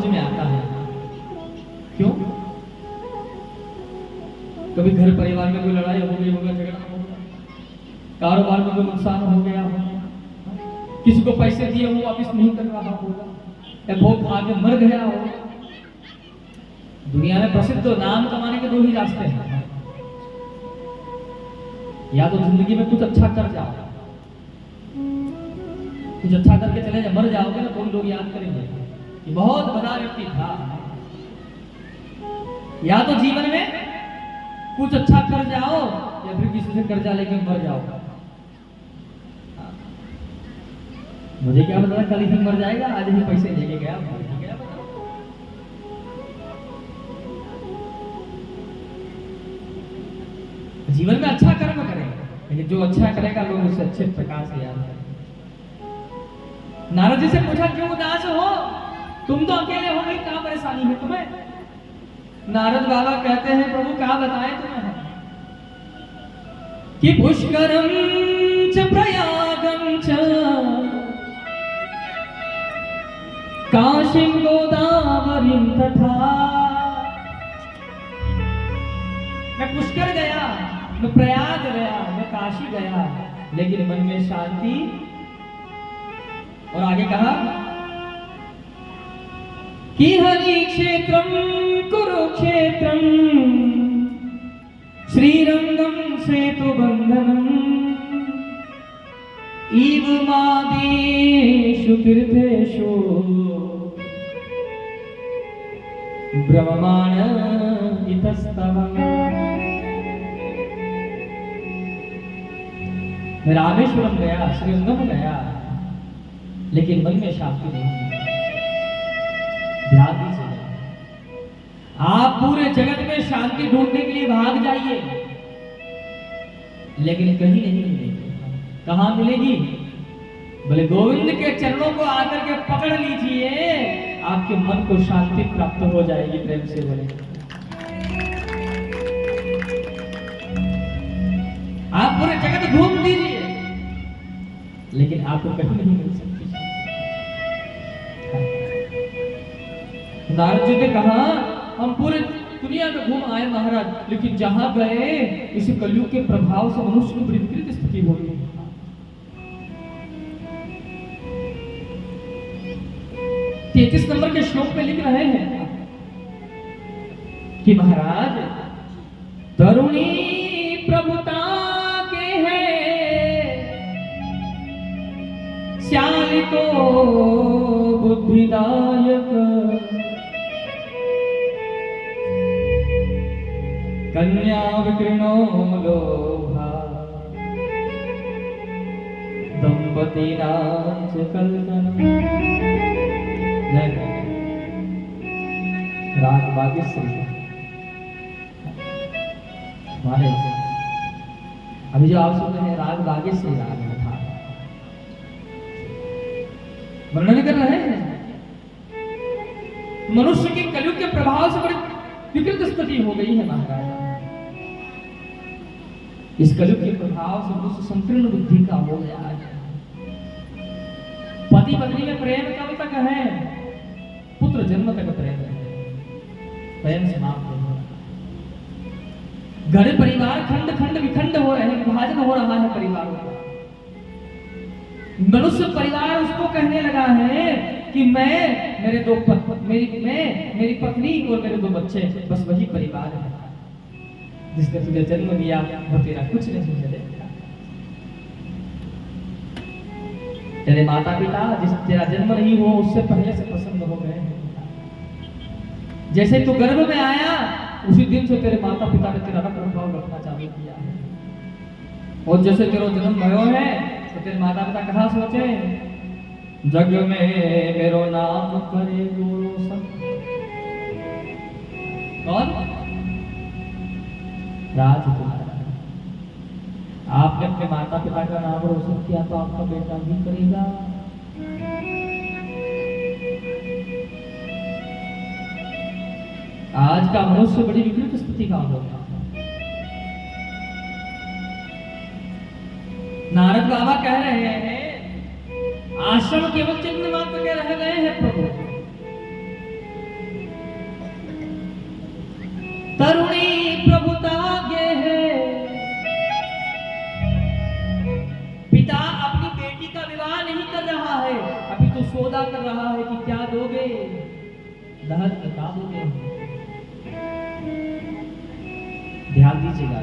समझ में आता है। क्यों? कभी घर परिवार में कोई लड़ाई हो गई होगा, झगड़ा होगा, कारोबार में कोई नुकसान हो गया होगा, किसी को पैसे दिए वो वापिस नहीं कर रहा होगा, या भोग खा के मर गया होगा। दुनिया में प्रसिद्ध नाम कमाने के दो ही रास्ते हैं, या तो जिंदगी में कुछ अच्छा कर जाओ, कुछ अच्छा करके चले जाओ, मर जाओगे ना तो लोग याद करेंगे कि बहुत बड़ा व्यक्ति था। या तो जीवन में कुछ अच्छा कर जाओ या फिर किसी से कर्जा लेके मर जाओ। मुझे क्या पता कल ही मर जाएगा, आज ही पैसे लेके गया, जीवन में अच्छा कर्म करें, लेकिन जो अच्छा करेगा लोग उसे अच्छे प्रकार से याद करें। नारद जी से पूछा क्यों उदास हो, तुम तो अकेले हो गई, क्या परेशानी है तुम्हें? नारद बाबा कहते हैं प्रभु क्या बताएं तुम्हें कि पुष्करम च प्रयागम च काशीं गोदावरीं तथा। मैं पुष्कर गया, मैं प्रयाग गया, मैं काशी गया, लेकिन मन में शांति। और आगे कहा कि हरि क्षेत्रम कुरुक्षेत्रम श्रीरंगम सेतुबंधनम इव मादेषु तीर्थेषु ब्रह्माण इतस्तव। मैं रामेश्वरम गया, श्रीरंगम गया, लेकिन मन में शांति नहीं। ध्यान दीजिए, आप पूरे जगत में शांति ढूंढने के लिए भाग जाइए, लेकिन कहीं नहीं मिलेगी। कहां मिलेगी? बोले गोविंद के चरणों को आकर के पकड़ लीजिए, आपके मन को शांति प्राप्त हो जाएगी। प्रेम से बोले, आप पूरे जगत घूम लीजिए, लेकिन आपको कहीं नहीं मिल सकती। नारद जी ने कहा हम पूरे दुनिया में घूम आए महाराज, लेकिन जहां गए इस कलयुग के प्रभाव से मनुष्य को बड़ी विकृत स्थिति हो गई। 33 नंबर के श्लोक में लिख रहे हैं कि महाराज तरुणी प्रभुता के हैं, श्याली को बुद्धिदायक, कन्या विकृणो लोभा, दंपति नाच कल्पना। राग बागेश्वरी हमारे अभी जो आप सुन रहे हैं राग बागेश्वरी राग था, वर्णन कर रहे हैं मनुष्य के कलयुग के प्रभाव से बड़ी विकृत स्थिति हो गई है महाराज। इस कलयुग के प्रभाव से मनुष्य संकीर्ण बुद्धि का हो गया है। पति पत्नी में प्रेम कब तक है? पुत्र जन्म तक प्रेम है, प्रेम समाप्त हो गया। घर परिवार खंड खंड विखंड हो रहे हैं, विभाजन हो रहा है परिवारों का। मनुष्य परिवार उसको कहने लगा है कि मेरी पत्नी और मेरे 2 बच्चे, बस वही परिवार है। जिसने तुझे जन्म दिया वो तेरा कुछ नहीं चलेगा। तेरे माता पिता जिस तेरा जन्म नहीं हो उससे पहले से पसंद हो गए हैं। जैसे तू गर्भ में आया उसी दिन से तेरे माता पिता ने तेरा प्रभाव रखना चालू किया है। और जैसे तेरा जन्म भयो है तो तेरे माता पिता कहा सोचे जग में मेरो नाम करे रोशन। कौन? राजकुमार। आपने अपने माता पिता का नाम रोशन किया तो आपका बेटा भी करेगा। आज का मनुष्य बड़ी विकृत स्थिति का होगा। नारद बाबा कह रहे हैं आश्रम केवल चिन्ह मात्र के रह गए हैं प्रभु। तरुणी प्रभुता गे है। पिता अपनी बेटी का विवाह नहीं कर रहा है, अभी तो सौदा कर रहा है कि क्या दोगे, दहेज बता दोगे। ध्यान दीजिएगा,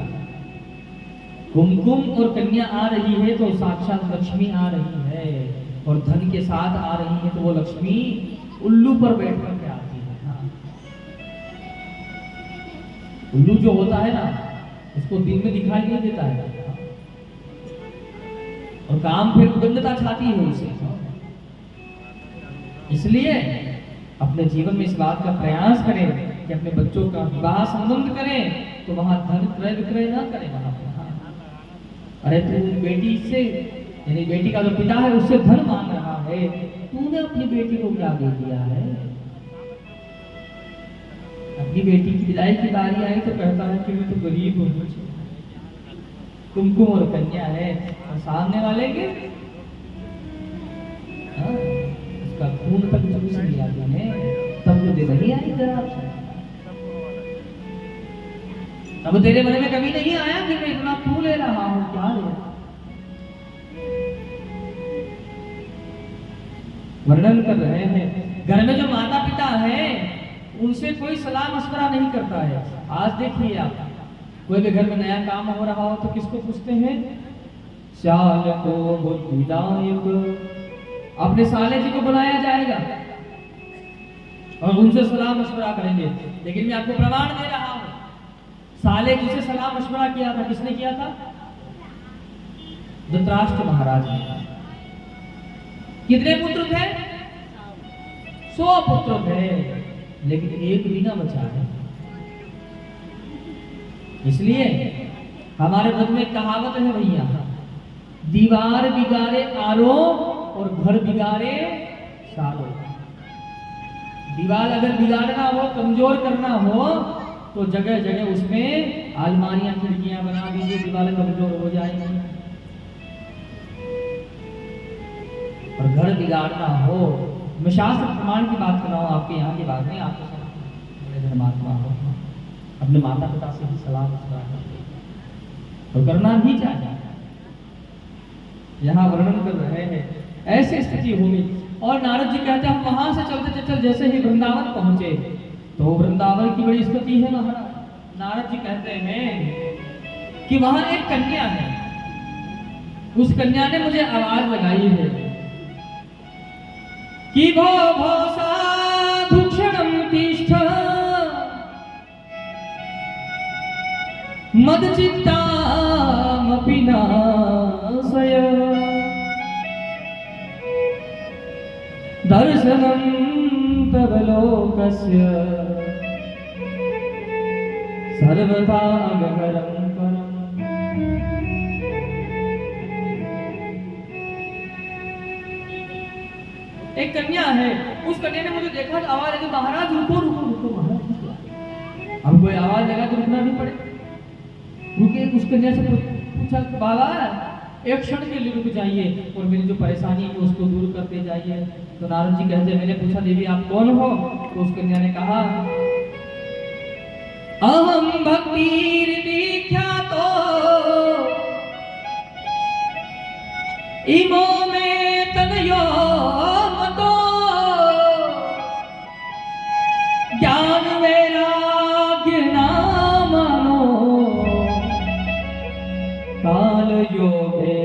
कुमकुम और कन्या आ रही है तो साक्षात लक्ष्मी आ रही है, और धन के साथ आ रही है तो वो लक्ष्मी उल्लू पर बैठ कर आती है। हाँ। उल्लू जो होता है ना, उसको दिन में दिखाई नहीं देता है, और काम फिर उदंडता छाती है उसे। इसलिए अपने जीवन में इस बात का प्रयास करें कि अपने बच्चों का विवाह संबंध करें तो वहां धन क्रय विक्रय ना करें वहां पर। अरे तू बेटी से, यानी बेटी का जो पिता है उससे धन मांग रहा है, तूने अपनी बेटी को क्या दे दिया है? अपनी बेटी की विदाई की बारी आई तो कहता है कि मैं तो गरीब हूँ, कुमकुम और कन्या है, और सामने वाले के उसका खून तक चूस लिया तूने, तब तो दे नहीं आई जरा, तब तेरे मन में कभी नहीं आया कि मैं इतना क्यों ले रहा हूं, क्या ले रहा। वर्णन कर रहे हैं, घर में जो माता पिता है उनसे कोई सलाह मशवरा नहीं करता है। आज देखिए आप, कोई भी घर में नया काम हो रहा हो तो किसको पूछते हैं? साले को विदायक, अपने साले जी को बुलाया जाएगा और उनसे सलाह मशवरा करेंगे। लेकिन मैं आपको प्रमाण दे रहा हूं, साले जी से सलाह मशवरा किया था, किसने किया था? धृतराष्ट्र महाराज ने। कितने पुत्र थे? 100 पुत्र थे, लेकिन एक भी ना बचा है। इसलिए हमारे मन में कहावत है भैया, दीवार बिगाड़े आरो और घर बिगाड़े सारो। दीवार अगर बिगाड़ना हो, कमजोर करना हो, तो जगह जगह उसमें अलमारियां खिड़कियां बना दीजिए, दीवारें कमजोर हो जाएंगी। और घर बिगाड़ना हो, मैं शास्त्र प्रमाण की बात कर रहा हूँ, आपके यहाँ की बात नहीं, आपके बड़े धर्मात्मा हो, अपने माता पिता से ही सलाह तो करना ही चाहिए। यहाँ वर्णन कर रहे हैं, ऐसी स्थिति होगी। और नारद जी कहते हैं, हम वहां से चलते चलते जैसे ही वृंदावन पहुंचे तो वृंदावन की बड़ी स्थिति है महाराज। नारद जी कहते हैं कि वहां एक कन्या है, उस कन्या ने मुझे आवाज लगाई है कि भो भो साधु क्षणं तिष्ठ मदचित्तामपि नाशय दर्शनं तव लोकस्य सर्वथा अगहरं परम्। एक कन्या है, उस कन्या ने मुझे देखा, आवाज लगी, महाराज रुको रुको रुको महाराज। अब कोई आवाज लगा तो रुकना भी पड़े। रुके, उस कन्या से पूछा, बाबा एक क्षण के लिए रुक जाइए और मेरी जो परेशानी है उसको दूर करते जाइए। तो नारद जी कहते, मैंने पूछा देवी आप कौन हो? तो उस कन्या ने कहा, अहम भक्तिर विख्यातो इमो में तनयो मतो ज्ञान वैराग्य नामनो काल योगे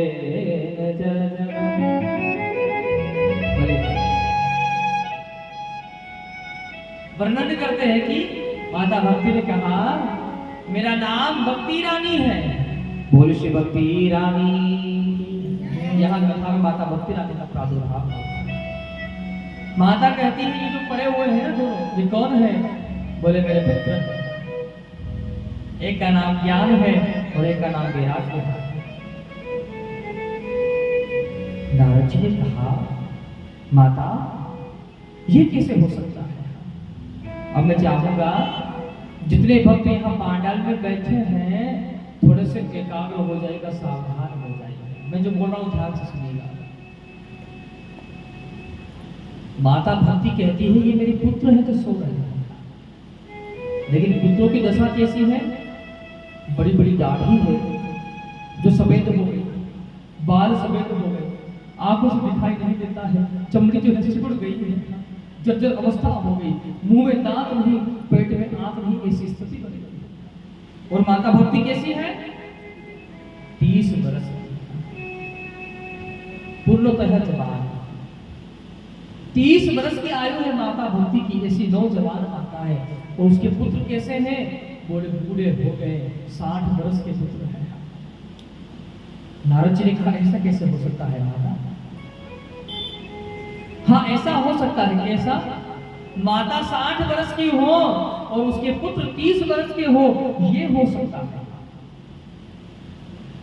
वर्णन करते हैं कि माता भक्ति ने कहा, मेरा नाम भक्ति रानी है। बोल श्री भक्ति रानी। यहाँ कथा में माता भक्ति रानी का प्रादुर्भाव। माता कहती है, ये जो पड़े हुए हैं ना दोनों, ये कौन है? बोले मेरे पुत्र, एक का नाम ज्ञान है और एक का नाम वैराग्य है। नारद जी ने कहा, माता ये कैसे हो सकता है? अब मैं चाहूंगा जितने भक्त यहाँ पांडाल में बैठे हैं थोड़े से एकाग्र हो जाएगा, सावधान हो जाएगा। मैं जो बोल रहा हूँ ध्यान से सुनिएगा। माता भक्ति कहती है ये मेरे पुत्र है तो सो रहे हैं, लेकिन पुत्रों की दशा कैसी है? बड़ी बड़ी दाढ़ी है जो सफेद हो गई, बाल सफेद हो गए, आंखों से दिखाई नहीं देता है, चमड़ी जो है सिकुड़ गई है, जर्जर अवस्था हो गई, मुंह में दांत नहीं, पेट में आंत नहीं, ऐसी स्थिति बनी गई। और माता भक्ति कैसी है? 30 वर्ष पूर्णतः जवान, 30 वर्ष की आयु है माता भक्ति की, ऐसी नौजवान माता है। और उसके पुत्र कैसे हैं? बूढ़े बूढ़े हो गए, 60 वर्ष के पुत्र हैं। नारद जी ने कहा ऐसा कैसे हो सकता है माता? हाँ ऐसा हो सकता है। कैसा? माता 60 वर्ष की हो और उसके पुत्र 30 वर्ष के हो, ये हो सकता है।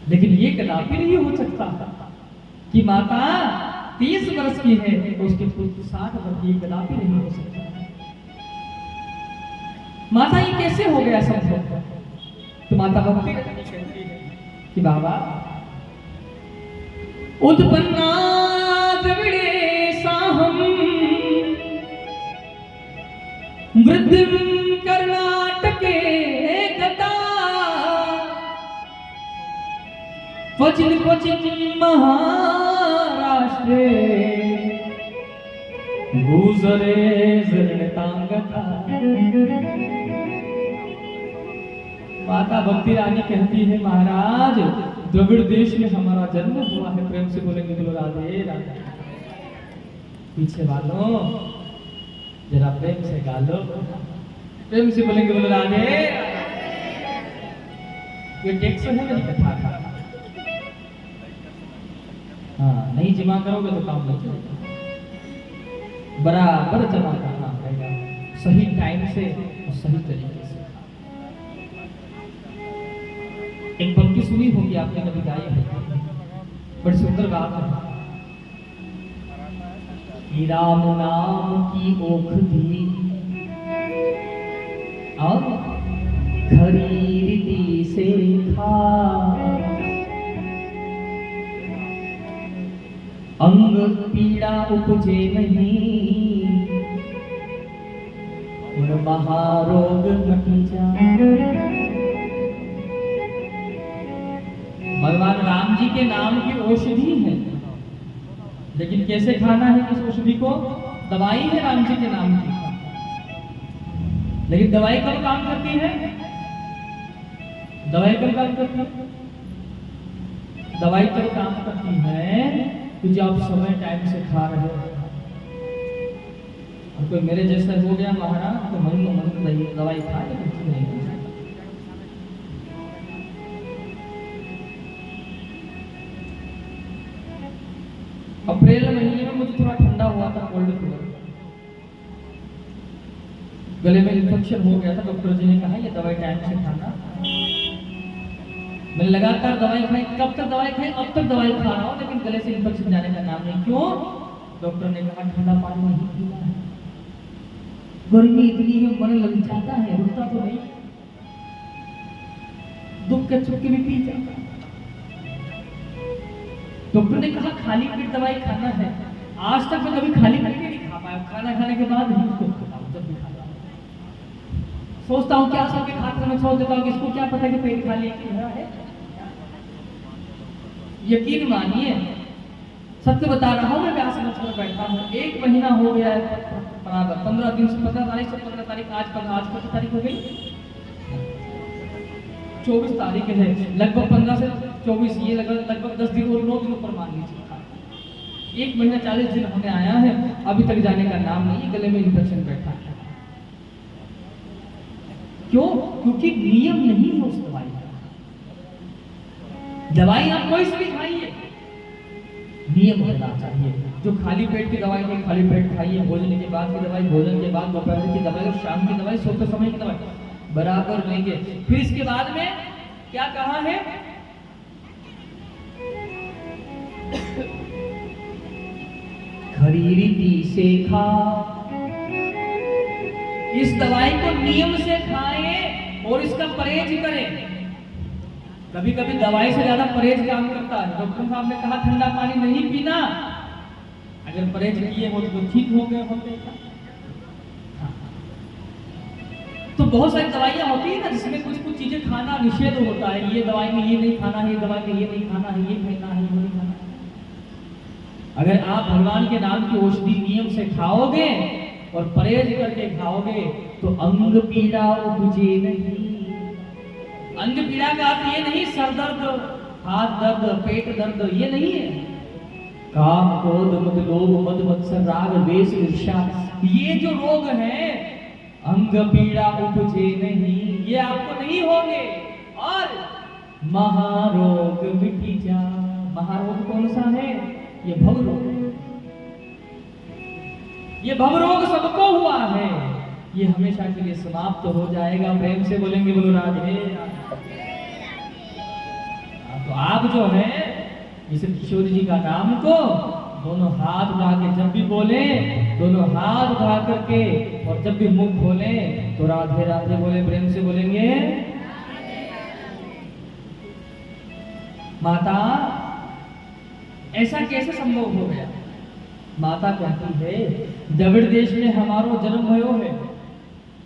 लेकिन ये कदापि नहीं हो सकता कि माता 30 वर्ष की है और उसके पुत्र 60 वर्ष की, कदापि नहीं हो सकता। माता ये कैसे हो गया संभव? तो माता भक्ति कहती है कि बाबा उत्पन्ना द्रविड़े साहम वृद्धिम कर्नाटके गता क्वचिन क्वचिन महाराष्ट्रे गुजरे जरणतांगता। माता भक्ति रानी कहती है महाराज द्रविड़ देश में हमारा जन्म हुआ है। प्रेम से बोलेंगे बोलो राधे राधे। पीछे वालों जरा प्रेम से गालो, प्रेम से बोलेंगे बोलो राधे। ये टैक्स है मेरी कथा का। हाँ नहीं जमा करोगे तो काम नहीं चलेगा, बराबर जमा करना पड़ेगा, सही टाइम से और सही तरीके से। एक पंक्ति सुनी होगी आपने, कभी गाई है, बड़ी सुंदर बात है। राम नाम की औषधि और खरी रीति से खा, अंग पीड़ा उपजे नहीं और महारोग घटी जा। भगवान राम जी के नाम की औषधि है, लेकिन कैसे खाना है इस औषधि को? दवाई है राम जी के नाम की, लेकिन दवाई कब काम करती है? दवाई कब काम करती है? दवाई तब काम करती है कि जब आप समय टाइम से खा रहे हो। और कोई मेरे जैसा हो गया महाराज तो मन दवाई खा ले, कुछ नहीं। अप्रैल महीने में मुझे थोड़ा ठंडा हुआ था, कोल्ड फीवर, गले में इन्फेक्शन हो गया था। डॉक्टर जी ने कहा ये दवाई टाइम से खाना। मैंने लगातार दवाई खाई, कब तक दवाई खाई? अब तक दवाई खा रहा हूँ, लेकिन गले से इन्फेक्शन जाने का नाम नहीं। क्यों? डॉक्टर ने कहा ठंडा पानी नहीं पीना है, गर्मी इतनी है मन लग जाता है, रुकता तो नहीं, दुख के चुपके भी पी जाता। डॉक्टर ने कहा खाली पेट दवाई खाना है। आज तक मैं कभी खाली पेट नहीं खा पाया, खाना खाने के बाद ही उसको खाता हूं। जब भी खाता हूं सोचता हूं क्या सबके खाते में छोड़ देता हूं, किसको क्या पता कि पेट खाली है। यकीन मानिए, सत्य बता रहा हूं, मैं व्यास मंच में बैठा हूं, 1 महीना हो गया है बराबर, 15 दिन से 15 तारीख से 15 तारीख, आज कल तारीख हो गई 24 तारीख है, लगभग 15 से 24, ये लगभग 10 दिन और 9 दिनों पर मान लीजिए। 1 महीना 40 दिन होने आया है, अभी तक जाने का नाम नहीं, गले में इन्फेक्शन बैठा है। क्यों? क्योंकि नियम नहीं है उस दवाई का। दवाई आप कोई सी भी खाइए, नियम होना चाहिए। जो खाली पेट की दवाई है खाली पेट खाइए, भोजन के बाद की दवाई भोजन के बाद, दोपहर की दवाई और शाम की दवाई, सोते समय की दवाई बराबर लेंगे। फिर इसके बाद में क्या कहा है? खरी रीति से खा, इस दवाई को नियम से खाएं और इसका परहेज करें। कभी कभी दवाई से ज्यादा परहेज काम करता है। डॉक्टर साहब ने कहा ठंडा पानी नहीं पीना, अगर परहेज किए हो तो ठीक हो गए होते। तो बहुत सारी दवाइयाँ होती है ना जिसमें कुछ कुछ चीजें खाना निषेध होता है, ये दवाई में ये नहीं खाना है, ये दवाई में ये नहीं खाना है, ये खाना है, वो नहीं खाना है। अगर आप भगवान के नाम की औषधि नियम से खाओगे और परहेज करके खाओगे तो अंग पीड़ा उपजे नहीं। अंग पीड़ा का अर्थ ये नहीं सर दर्द, हाथ दर्द, पेट दर्द, ये नहीं है। काम क्रोध मद लोभ मद मत्सर राग द्वेष ईर्ष्या, ये जो रोग है अंग पीड़ा उपजे नहीं, ये आपको नहीं होंगे। और महारोग मिटी जा, महारोग कौन सा है? ये भव रोग। ये भव रोग सबको हुआ है, ये हमेशा के लिए समाप्त हो जाएगा। प्रेम से बोलेंगे बोलो राधे। तो आप जो है इस किशोर जी का नाम को दोनों हाथ उठा के जब भी बोले, दोनों हाथ उठा करके और जब भी मुख खोले तो राधे राधे बोले, प्रेम से बोलेंगे। माता ऐसा कैसे संभव हो गया? माता कहती है द्रविड़ देश में हमारो जन्म भयो है,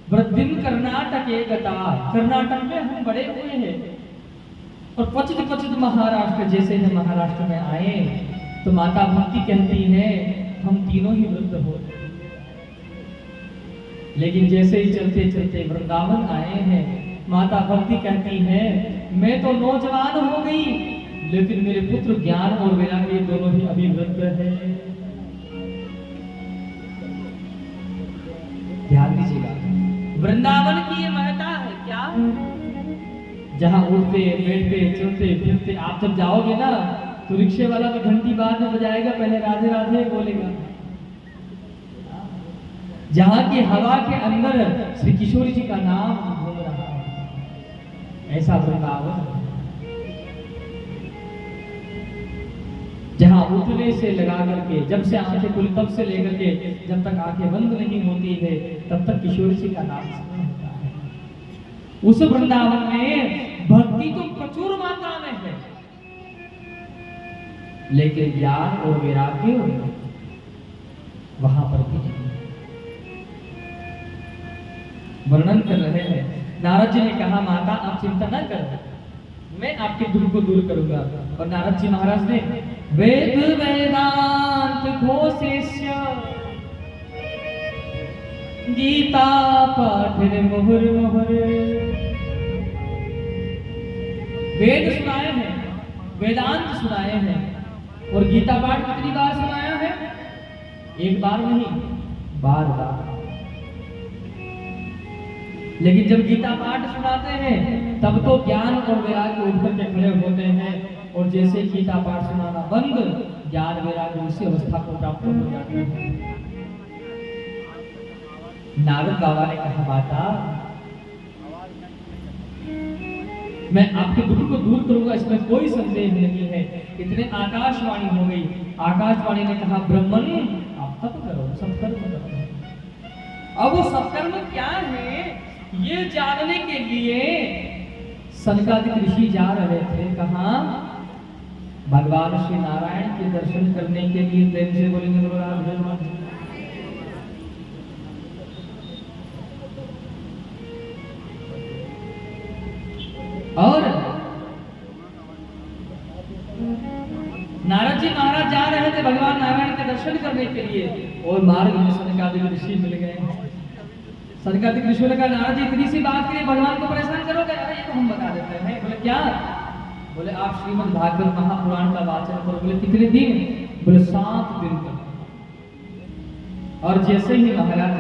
वृद्धिम कर्नाटक एक गता, कर्नाटक में हम बड़े हुए हैं और क्वचित क्वचित महाराष्ट्र, जैसे हम महाराष्ट्र में आए तो माता भक्ति कहती है हम तीनों ही वृद्ध हो। लेकिन जैसे ही चलते चलते वृंदावन आए हैं, माता भक्ति कहती है मैं तो नौजवान हो गई, लेकिन मेरे पुत्र ज्ञान और वैराग्य दोनों ही अभी वृद्ध है। ध्यान दीजिएगा, वृंदावन की ये महत्ता है क्या? जहां उठते बैठते चलते फिरते आप जब जाओगे ना तो रिक्शे वाला तो घंटी बाद में बजाएगा, पहले राधे राधे बोलेगा। जहां की हवा के अंदर श्री किशोर जी का नाम घूम रहा है, ऐसा वृंदावन। जहां उठने से लगा करके जब से आंखें खुली तब से लेकर के जब तक आंखें बंद नहीं होती है तब तक किशोर जी का नाम होता है। उस वृंदावन में भक्ति तो प्रचुर मात्रा में है, लेकिन ज्ञान और वैराग्य वहां पर भी वर्णन कर रहे हैं। नारद जी ने कहा माता आप चिंता न करो, मैं आपके दुख को दूर करूंगा। और नारद जी महाराज ने वेद वेदांत घोषेष्य गीता पाठ मुहुर मुहुर, वेद सुनाए हैं, वेदांत सुनाए हैं और गीता पाठ कितनी बार सुनाया है? एक बार नहीं, बार बार। लेकिन जब गीता पाठ सुनाते हैं तब तो ज्ञान और वैराग्य उठकर के खड़े होते हैं और जैसे गीता पाठ सुनाना बंद, ज्ञान वैराग्य उसी अवस्था को प्राप्त हो जाती है। नारद बाबा ने कहा माता मैं आपके दुख को दूर करूंगा, इसमें कोई संदेह नहीं है। इतने आकाशवाणी हो गई, आकाशवाणी ने कहा ब्रह्मन आप तप करो, सत्कर्म करो। अब वो सत्कर्म क्या है ये जानने के लिए सनकादिक ऋषि जा रहे थे। कहाँ? भगवान श्री नारायण के दर्शन करने के लिए। प्रेम से बोलेंगे बोलो राधे राधे। और नारद जी महाराज जा रहे थे भगवान नारायण के दर्शन करने के लिए और मार्ग में सनकादिक ऋषि मिल गए। सनकादिक ऋषि ने कहा नारद जी इतनी सी बात के लिए भगवान को परेशान करोगे? अरे ये तो हम बता देते हैं। बोले क्या? बोले आप श्रीमद् भागवत महापुराण का वाचन करो। बोले कितने दिन? बोले 7 दिन तक। और जैसे ही महाराज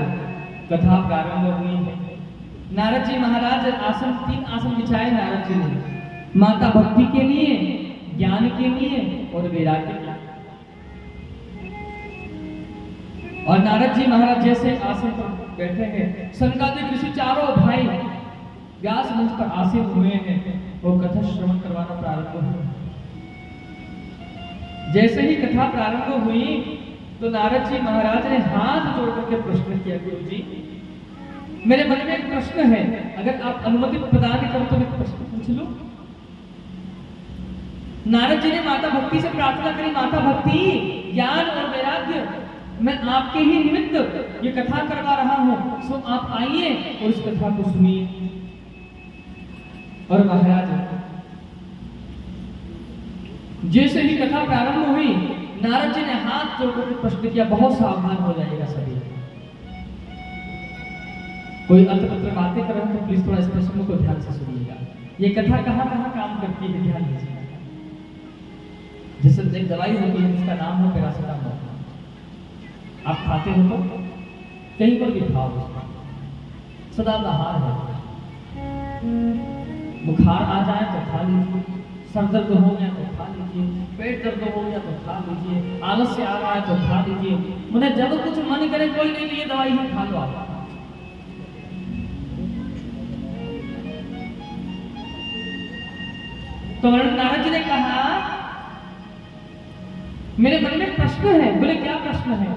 कथा प्रारंभ हुई, नारद जी महाराज आसन 3 आसन बिछाए नारद जी ने, माता भक्ति के लिए, ज्ञान के लिए और वैराग्य के लिए। और नारद जी महाराज जैसे आसन पर बैठे हैं, सनकादिक ऋषि चारों भाई व्यास मंच पर आसीन हुए हैं, वो कथा श्रवण करवाना प्रारंभ हुआ। जैसे ही कथा प्रारंभ हुई तो नारद जी महाराज ने हाथ जोड़ करके प्रश्न किया, गुरु जी मेरे मन में एक प्रश्न है, अगर आप अनुमति प्रदान करो तो मैं प्रश्न पूछ लूं? नारद जी ने माता भक्ति से प्रार्थना करी, माता भक्ति ज्ञान और वैराग्य मैं आपके ही निमित्त ये कथा करवा रहा हूं, सो आप आइए और इस कथा को सुनिए। और महाराज जैसे ही कथा प्रारंभ हुई, नारद जी ने हाथ जोड़कर प्रश्न किया, बहुत सावधान हो जाएगा सभी, कोई अत्र बातें कर रहे हैं तो प्लीज थोड़ा इस प्रश्न को ध्यान से सुनिएगा। ये कथा कहाँ कहाँ काम करती है ध्यान दीजिएगा। जैसे एक दवाई होती है जिसका नाम है पैरासिटामोल, आप खाते हो तो कहीं पर भी खाओ, सदाबहार है। बुखार आ जाए तो खा लीजिए, सर दर्द हो गया तो खा लीजिए, पेट दर्द हो गया तो खा लीजिए, आलस से आ रहा है तो खा लीजिए, मुझे जब कुछ मन करे कोई नहीं तो ये दवाई ही खा लो आप। तो नारद जी ने कहा मेरे मन में प्रश्न है। बोले क्या प्रश्न है?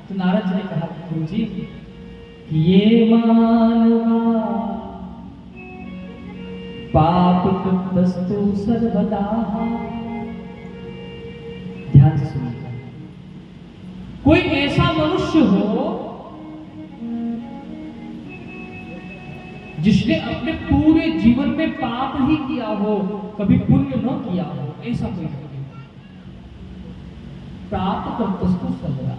तो नारद जी ने कहा गुरु जी ये मानवा पाप कृतस्तु सर्वदा। ध्यान से सुनिएगा। कोई ऐसा मनुष्य हो जिसने अपने पूरे जीवन में पाप ही किया हो, कभी पुण्य न किया हो, ऐसा कोई नहीं। पाप कृतस्तु सर्वदा।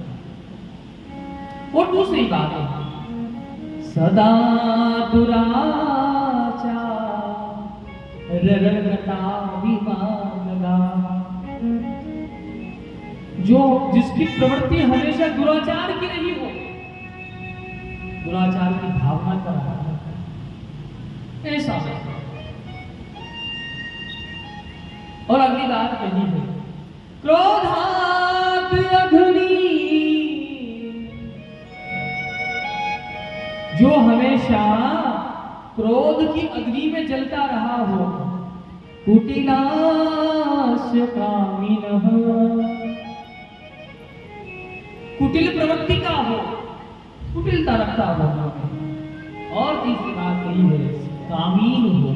और दूसरी बात है सदा दुराचार ररगता विमानगा। जो जिसकी प्रवृत्ति हमेशा दुराचार की रही हो, दुराचार की भावना कर रहा है, ऐसा। और अगली बात कही है क्रोधात अग्नि। जो हमेशा क्रोध की अग्नि में जलता रहा हो, कुटिलाश कामिनः, कुटिल प्रवृत्ति का हो, कुटिलता रखता हो। और तीसरी बात यही है कामीन हो।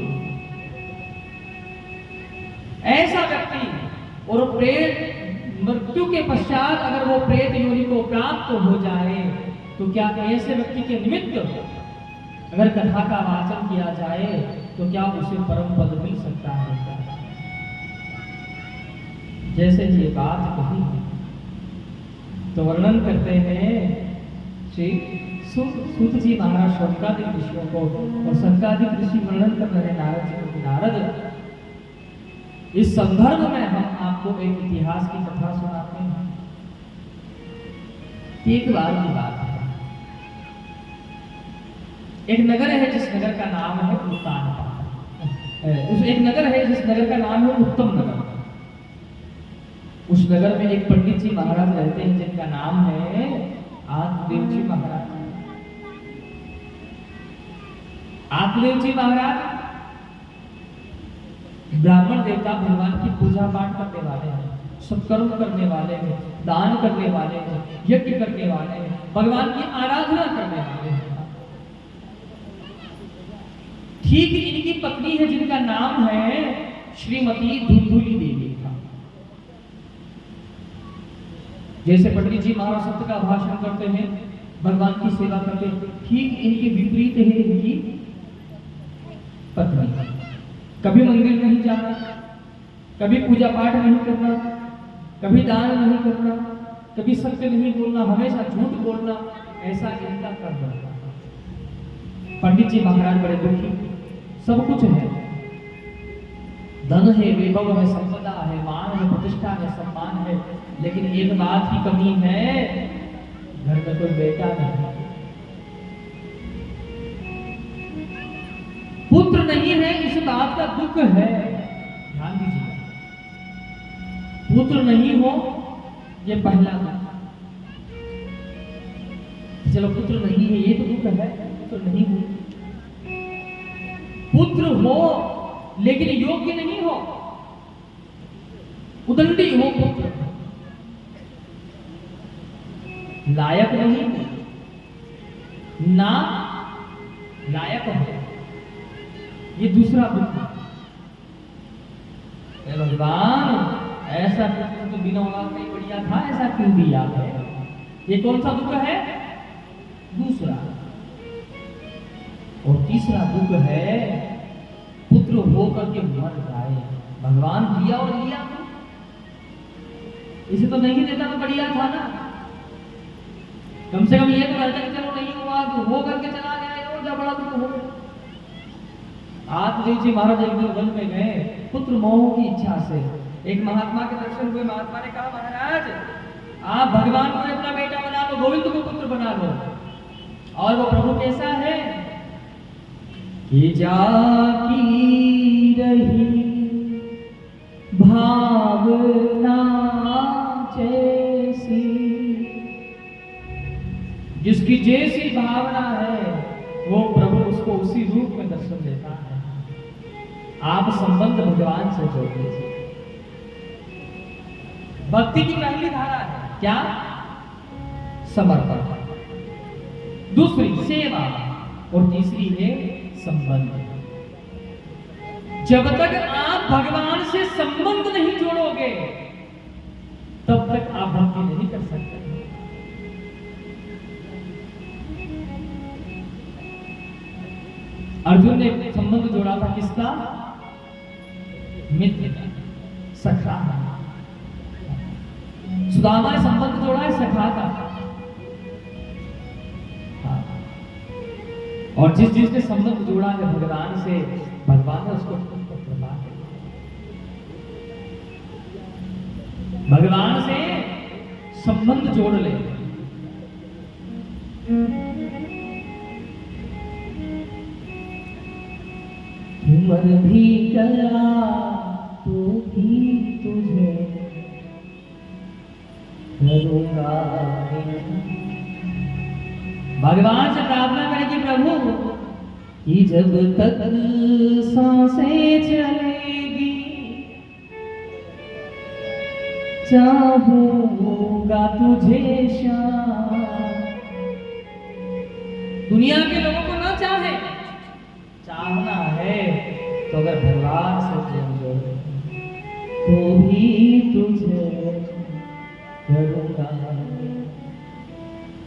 ऐसा व्यक्ति और प्रेत मृत्यु के पश्चात अगर वो प्रेत योनि को प्राप्त हो जाए तो क्या ऐसे व्यक्ति के निमित्त अगर कथा का वाचन किया जाए तो क्या उसे परम पद मिल सकता है? जैसे ये बात कही तो वर्णन करते हैं श्री सूत जी महाराज शौनकादिक ऋषियों को, और शौनकादिक ऋषि वर्णन कर रहे नारद जी को। नारद इस संदर्भ में हम आपको एक इतिहास की कथा सुनाते हैं। एक बार की बात है, एक नगर है जिस नगर का नाम है एक नगर है जिस नगर का नाम है उत्तम नगर। उस नगर में एक पंडित जी महाराज रहते हैं जिनका नाम है आत्मदेव जी महाराज। आत्मदेव जी महाराज ब्राह्मण देवता भगवान की पूजा पाठ करने वाले हैं, सत्कर्म करने वाले हैं, दान करने वाले हैं, यज्ञ करने वाले हैं, भगवान की आराधना करने वाले हैं। ठीक इनकी पत्नी है जिनका नाम है श्रीमती धुंधुली देवी का। जैसे पंडित जी महाराज सत्य का भाषण करते हैं, भगवान की सेवा करते हैं, ठीक इनके विपरीत है इनकी पत्नी। कभी मंदिर नहीं जाना, कभी पूजा पाठ नहीं करना, कभी दान नहीं करना, कभी सत्य नहीं बोलना, हमेशा झूठ बोलना, ऐसा इनका कर्म है। पंडित जी महाराज बड़े दुखी, सब कुछ है, धन है, वैभव है, संपदा है, मान है, प्रतिष्ठा है, सम्मान है, लेकिन एक बात की कमी है, घर में कोई बेटा नहीं, पुत्र नहीं है, इस बात का दुख है। ध्यान दीजिए, पुत्र नहीं हो ये पहला दुख। चलो पुत्र नहीं है ये तो दुख है, पुत्र नहीं हो, पुत्र हो लेकिन योग्य नहीं हो, उदंडी हो, पुत्र लायक नहीं, ना लायक हो, ये दूसरा दुख। भगवान ऐसा पुत्र तो बिना औलाद नहीं बढ़िया था, ऐसा क्यों दिया है? ये कौन सा दुख है? दूसरा। और तीसरा दुख है पुत्र होकर के मर जाए। भगवान दिया और लिया, इसे तो नहीं देता तो बढ़िया था ना, कम से कम ये तो रहता कि चलो नहीं हुआ तो हो करके चला गया, और क्या बड़ा दुख हो गया। आत्मदेव जी महाराज एक दिन वन में गए पुत्र मोह की इच्छा से। एक महात्मा के दर्शन हुए। महात्मा ने कहा महाराज आप भगवान को अपना बेटा बना लो, गोविंद को पुत्र बना लो। और वो प्रभु कैसा है कि जाकी रही भावना जैसी, जिसकी जैसी भावना है वो प्रभु उसको उसी रूप में दर्शन देता है। आप संबंध भगवान से जोड़ लीजिए। भक्ति की पहली धारा है क्या? समर्पण, दूसरी सेवा, और तीसरी है संबंध। जब तक आप भगवान से संबंध नहीं जोड़ोगे तब तक आप भक्ति नहीं कर सकते। अर्जुन ने संबंध जोड़ा था किसका? मित्र का, सखा। सुदामा ने संबंध जोड़ा है सखा का। और जिसने संबंध जोड़ा है भगवान से, भगवान ने उसको प्रदान किया। भगवान से संबंध जोड़ ले। मर भी गया तो भी तुझे करूंगा। भगवान से प्रार्थना करें कि प्रभु कि जब तक सांसें चलेगी चाहूंगा तुझे श्याम। दुनिया के लोगों को ना चाहे, चाहना है तो अगर भगवान से जोड़ो तो भी तुझे करूंगा।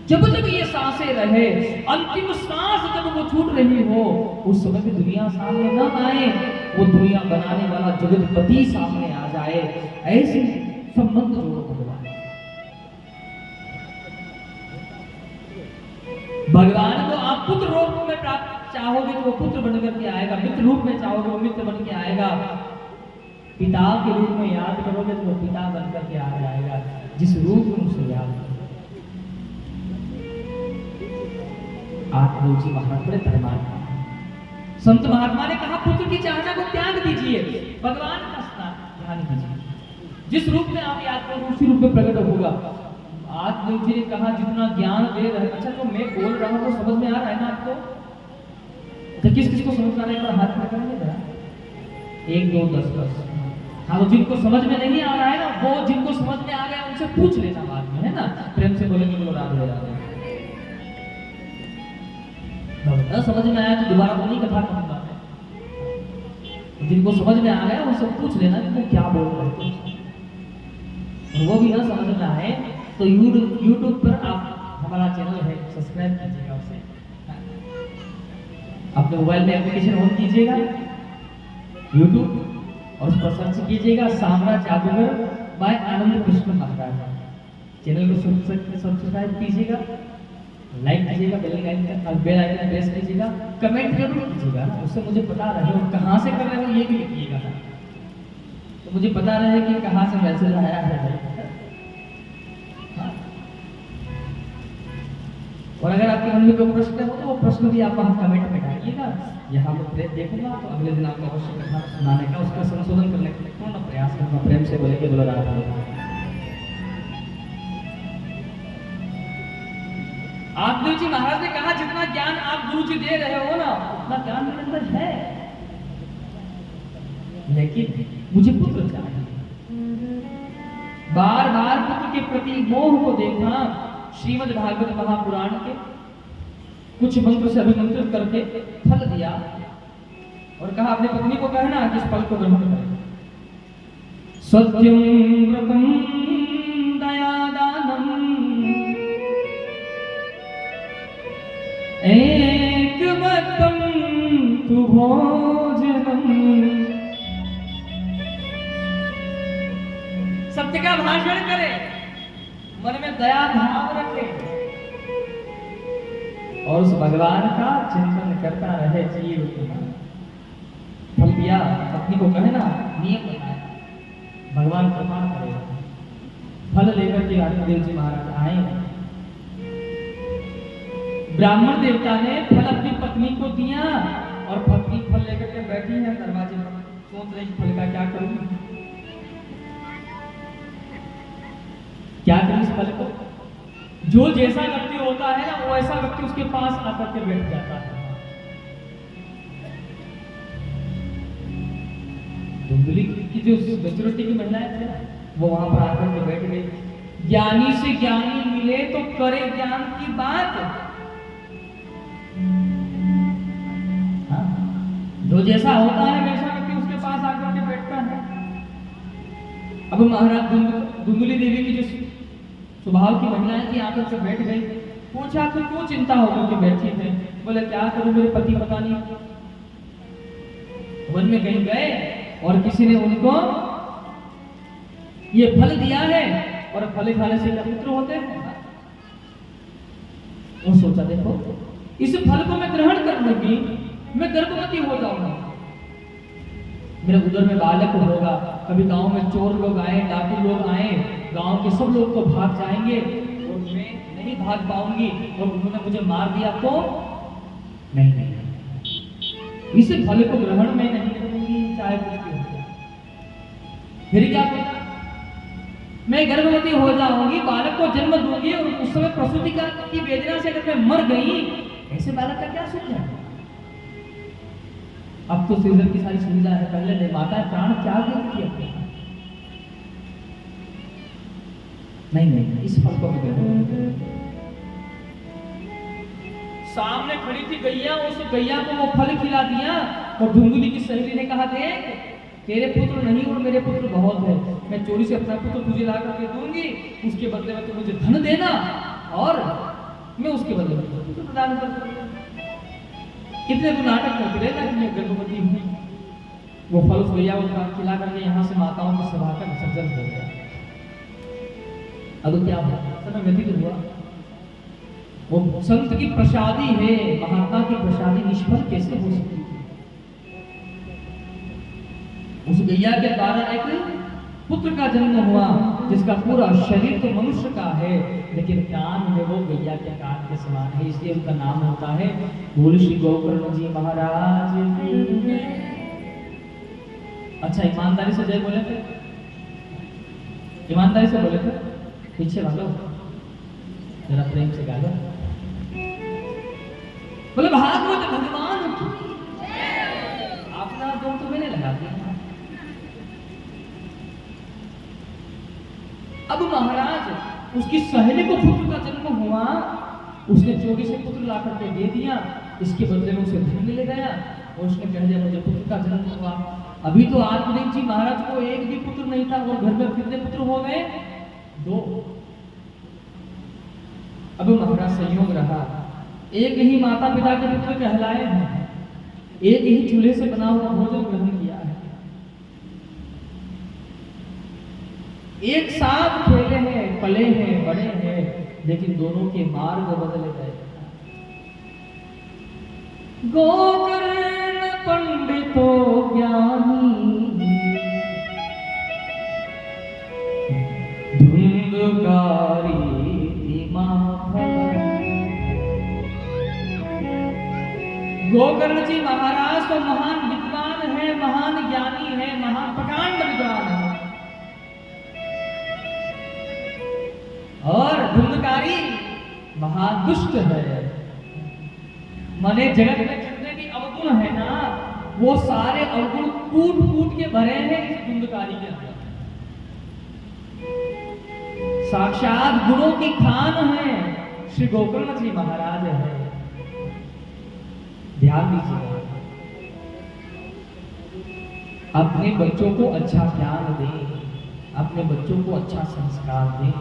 जब जब ये सांसें रहे, अंतिम सांस जब वो छूट रही हो, उस समय भी दुनिया सामने ना आए, वो दुनिया बनाने वाला जगतपति सामने आ जाए। ऐसे संबंध जोड़ो भगवान। भगवान को आप पुत्र रूप में प्राप्त चाहोगे तो वो पुत्र बनकर के आएगा, मित्र रूप में चाहोगे वो मित्र बन के आएगा, पिता के रूप में याद करोगे तो वो पिता बनकर के आ जाएगा, जिस रूप में उसे याद करोगे। आत्मदेव जी महाराज बड़े धर्मात्मा, संत महात्मा ने कहा पुत्र की चाहना को त्याग दीजिए, भगवान का ध्यान कीजिए। जिस रूप में आप याद करोगे उसी रूप में प्रकट होगा। आत्मदेव जी ने कहा जितना ज्ञान दे रहे। अच्छा तो मैं बोल रहा हूँ समझ में आ रहा है ना आपको? तो किस किस को समझ में आ रहा है हाथ में करेंगे जरा, 1 2 10 10। हाँ, तो जिनको समझ में नहीं आ रहा है ना, वो जिनको समझ में आ गया उनसे पूछ लेना बाद में, है ना, प्रेम से बोलेंगे बोलो राधे राधे। न समझ में आया तो दोबारा वो नहीं कथा कहूंगा। जिनको समझ में आ गया उनसे पूछ लेना कि वो क्या बोल रहे थे। वो भी ना समझ में आए तो यूट्यूब पर आप हमारा चैनल है सब्सक्राइब कीजिएगा उसे। अपने मोबाइल में एप्लीकेशन ऑन कीजिएगा यूट्यूब और उस पर सर्च कीजिएगा साम्राज्य जादूगर बाय आनंद कृष्ण महाराज। चैनल को सब्सक्राइब कीजिएगा, लाइक कीजिएगा, बेल आइकन प्रेस कीजिएगा, कमेंट जरूर कीजिएगा, उससे मुझे पता रहे हो कहाँ से कर रहे हो ये भी लिखिएगा, तो मुझे पता रहे कि कहाँ से मैसेज आया है। और अगर आपके मन में कोई प्रश्न हो तो वो प्रश्न भी आप वहाँ कमेंट में डालिएगा, यहाँ मैं देखूंगा तो अगले दिन आपको अवश्य कथा सुनाने का, उसका संशोधन करने का पूर्ण प्रयास करूँगा। प्रेम से बोलेंगे बोलो राधा राधा। आत्मदेव जी महाराज ने कहा जितना ज्ञान आप गुरु जी दे रहे हो ना उतना ज्ञान मेरे अंदर है, लेकिन मुझे पुत्र चाहिए। बार बार पुत्र के प्रति मोह को देखना। श्रीमद् भागवत महापुराण के कुछ मंत्र से अभिमंत्रित करके फल दिया और कहा अपनी पत्नी को कहना कि इस फल को ग्रहण करें। सत्यम व्रतम दया दानम का भाषण करे, मन में दया भाव रखे और उस भगवान का चिंतन करता रहे जीव। फल दिया, पत्नी को कहे ना, नियम बनाया, भगवान कृपा करेगा। फल लेकर के आदिदेव जी महाराज आए। ब्राह्मण देवता ने फल अपनी पत्नी को दिया और पत्नी फल लेकर के बैठी है दरवाजे पर, सोच रही फल का क्या करूं, क्या करूं इस फल को। जो जैसा व्यक्ति होता है ना, वो ऐसा व्यक्ति उसके पास आकर के बैठ जाता है। धुंधली की जो मेचुरिटी की महिलाएं थे वो वहां पर आकर के बैठ गई। ज्ञानी से ज्ञानी मिले तो करे ज्ञान की बात। हाँ? जो जैसा होता है वैसा व्यक्ति उसके पास आकर के बैठता है। अब महाराज धुंधली देवी की जो स्वभाव की महिलाएं थी आकर के बैठ गई। पूछा तो क्यों चिंता होकर के बैठी थे। बोले क्या करूं, मेरे पति पता नहीं वन में कहीं गए और किसी ने उनको ये फल दिया है और फल खाने से क्या पुत्र होते हैं। वो सोचा देखो इस फल को मैं ग्रहण कर लूंगी, मैं गर्भवती हो जाऊंगा, मेरे उदर में बालक होगा। कभी गांव में चोर लोग आए, डाकू लोग आए, गांव के सब लोग तो भाग जाएंगे और मैं नहीं भाग पाऊंगी और उन्होंने मुझे मार दिया तो नहीं, इस फल को ग्रहण में नहीं करूंगी, चाहे कुछ भी हो। फिर क्या होगा, मैं गर्भवती हो जाऊंगी, बालक को जन्म दूंगी और उस समय प्रसूति की वेदना से अगर मैं मर गई, ऐसे बालक का क्या सुख है। अब तो सीजन की सारी सुविधा है, पहले नहीं, माताएं प्राण त्याग देती थी अपने। नहीं, इस फल को सामने खड़ी थी गैया, उस गैया को वो फल खिला दिया और धुंधली की सहेली ने कहा देख तेरे पुत्र नहीं और मेरे पुत्र बहुत है, मैं चोरी से अपना पुत्र तुझे ला करके दूंगी, उसके बदले में तू मुझे धन देना और मैं उसके बदले में तुझे प्रदान कर दूंगा। कितने तो नाटक करते रहना कि मैं गर्भवती हूँ। वो फल उस गैया को खिला करके यहाँ से माताओं की सभा का विसर्जन हो गया। अब क्या हुआ, समय व्यतीत हुआ। वो संत की प्रसादी है, महात्मा की प्रसादी निष्फल कैसे हो सकती है। उस गैया के कारण एक पुत्र का जन्म हुआ जिसका पूरा शरीर तो मनुष्य का है लेकिन कान है वो गैया के कान के समान है, इसलिए उनका नाम होता है बोल श्री गोकर्ण जी महाराज की। अच्छा ईमानदारी से जय बोले थे, ईमानदारी से बोले थे, पीछे वालों जरा प्रेम से गा लो। बोले भागवत भगवान अपना दो तो मैंने लगा दिया। अब महाराज उसकी सहेली को पुत्र का जन्म हुआ, उसने चोरी से पुत्र ला करके दे दिया, इसके बदले में उसे धन मिल गया और उसने कह दिया मुझे पुत्र का जन्म हुआ। अभी तो आत्मदेव जी महाराज को एक भी पुत्र नहीं था और घर में कितने पुत्र हो गए, 2। अब महाराज संयोग रहा, एक ही माता पिता के पुत्र कहलाए हैं, एक ही चूल्हे से बना हुआ भोजन ग्रहण किया है, एक साथ खेले हैं, पले हैं, बड़े हैं, लेकिन दोनों के मार्ग बदल गए। गोकर्ण पंडितो ज्ञानी धुंधकारी गोकर्ण जी महाराज तो महान विद्वान है, महान ज्ञानी है, महान प्रकांड विद्वान है और धुंधकारी महान दुष्ट है। माने जगत में जितने भी अवगुण है ना, वो सारे अवगुण कूट कूट के भरे हैं इस धुंधकारी के अंदर। साक्षात गुणों की खान है श्री गोकर्ण जी महाराज है। ध्यान दीजिएगा, अपने बच्चों को अच्छा ज्ञान दें, अपने बच्चों को अच्छा संस्कार दें।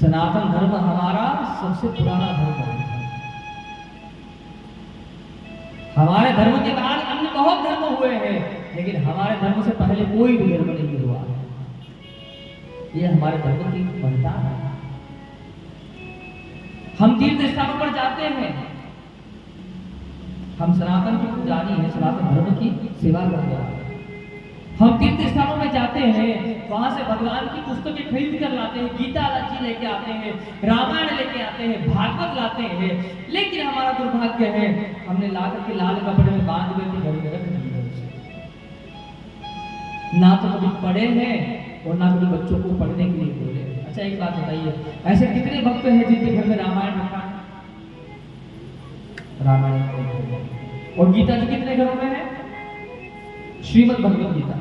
सनातन धर्म हमारा सबसे पुराना धर्म है। हमारे धर्म के बाद अन्य बहुत धर्म हुए हैं, लेकिन हमारे धर्म से पहले कोई भी धर्म नहीं हुआ। ये हमारे धर्म की महत्ता है। हम तीर्थ स्थानों पर जाते हैं, हम सनातन के पुजारी हैं, सनातन धर्म की सेवा करते हैं। हम तीर्थ स्थानों में जाते हैं, वहां से भगवान की पुस्तकें खरीद कर लाते हैं, गीता जी लेके आते हैं, रामायण लेके आते हैं, भागवत लाते हैं, लेकिन हमारा दुर्भाग्य है हमने ला करके लाल कपड़े में बांध करके घर में रख दिए। ना तो कभी पढ़े हैं और ना कभी बच्चों को पढ़ने के लिए बोले। अच्छा एक बात बताइए, ऐसे कितने भक्त हैं जिनके घर में रामायण रखा है? रामायण और गीता जी कितने घरों में है? श्रीमद् भगवत गीता।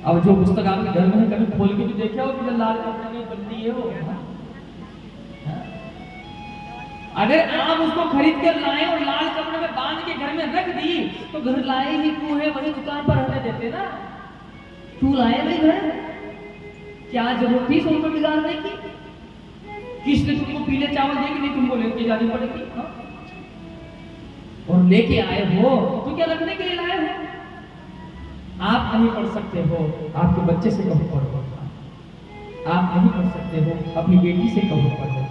अब जो पुस्तक आपके घर में है कभी खोल के भी देखे हो कि लाल कपड़े में बंदी है वो? अगर आप उसको खरीद कर लाए और लाल कपड़े में बांध के घर में रख दी तो घर लाए ही क्यों है? वही दुकान पर रहने देते ना। क्यों लाए थे घर? क्या जरूरत थी सोच बिगाड़ने की? किसने तुमको पीले चावल दे के नहीं तुमको लेके जानी पड़ेगी? और लेके आए हो तो क्या रखने के लिए लाए हो? आप नहीं पढ़ सकते हो, आपके बच्चे से कहो पढ़ो। आप नहीं पढ़ सकते हो, अपनी बेटी से कहो पढ़ो।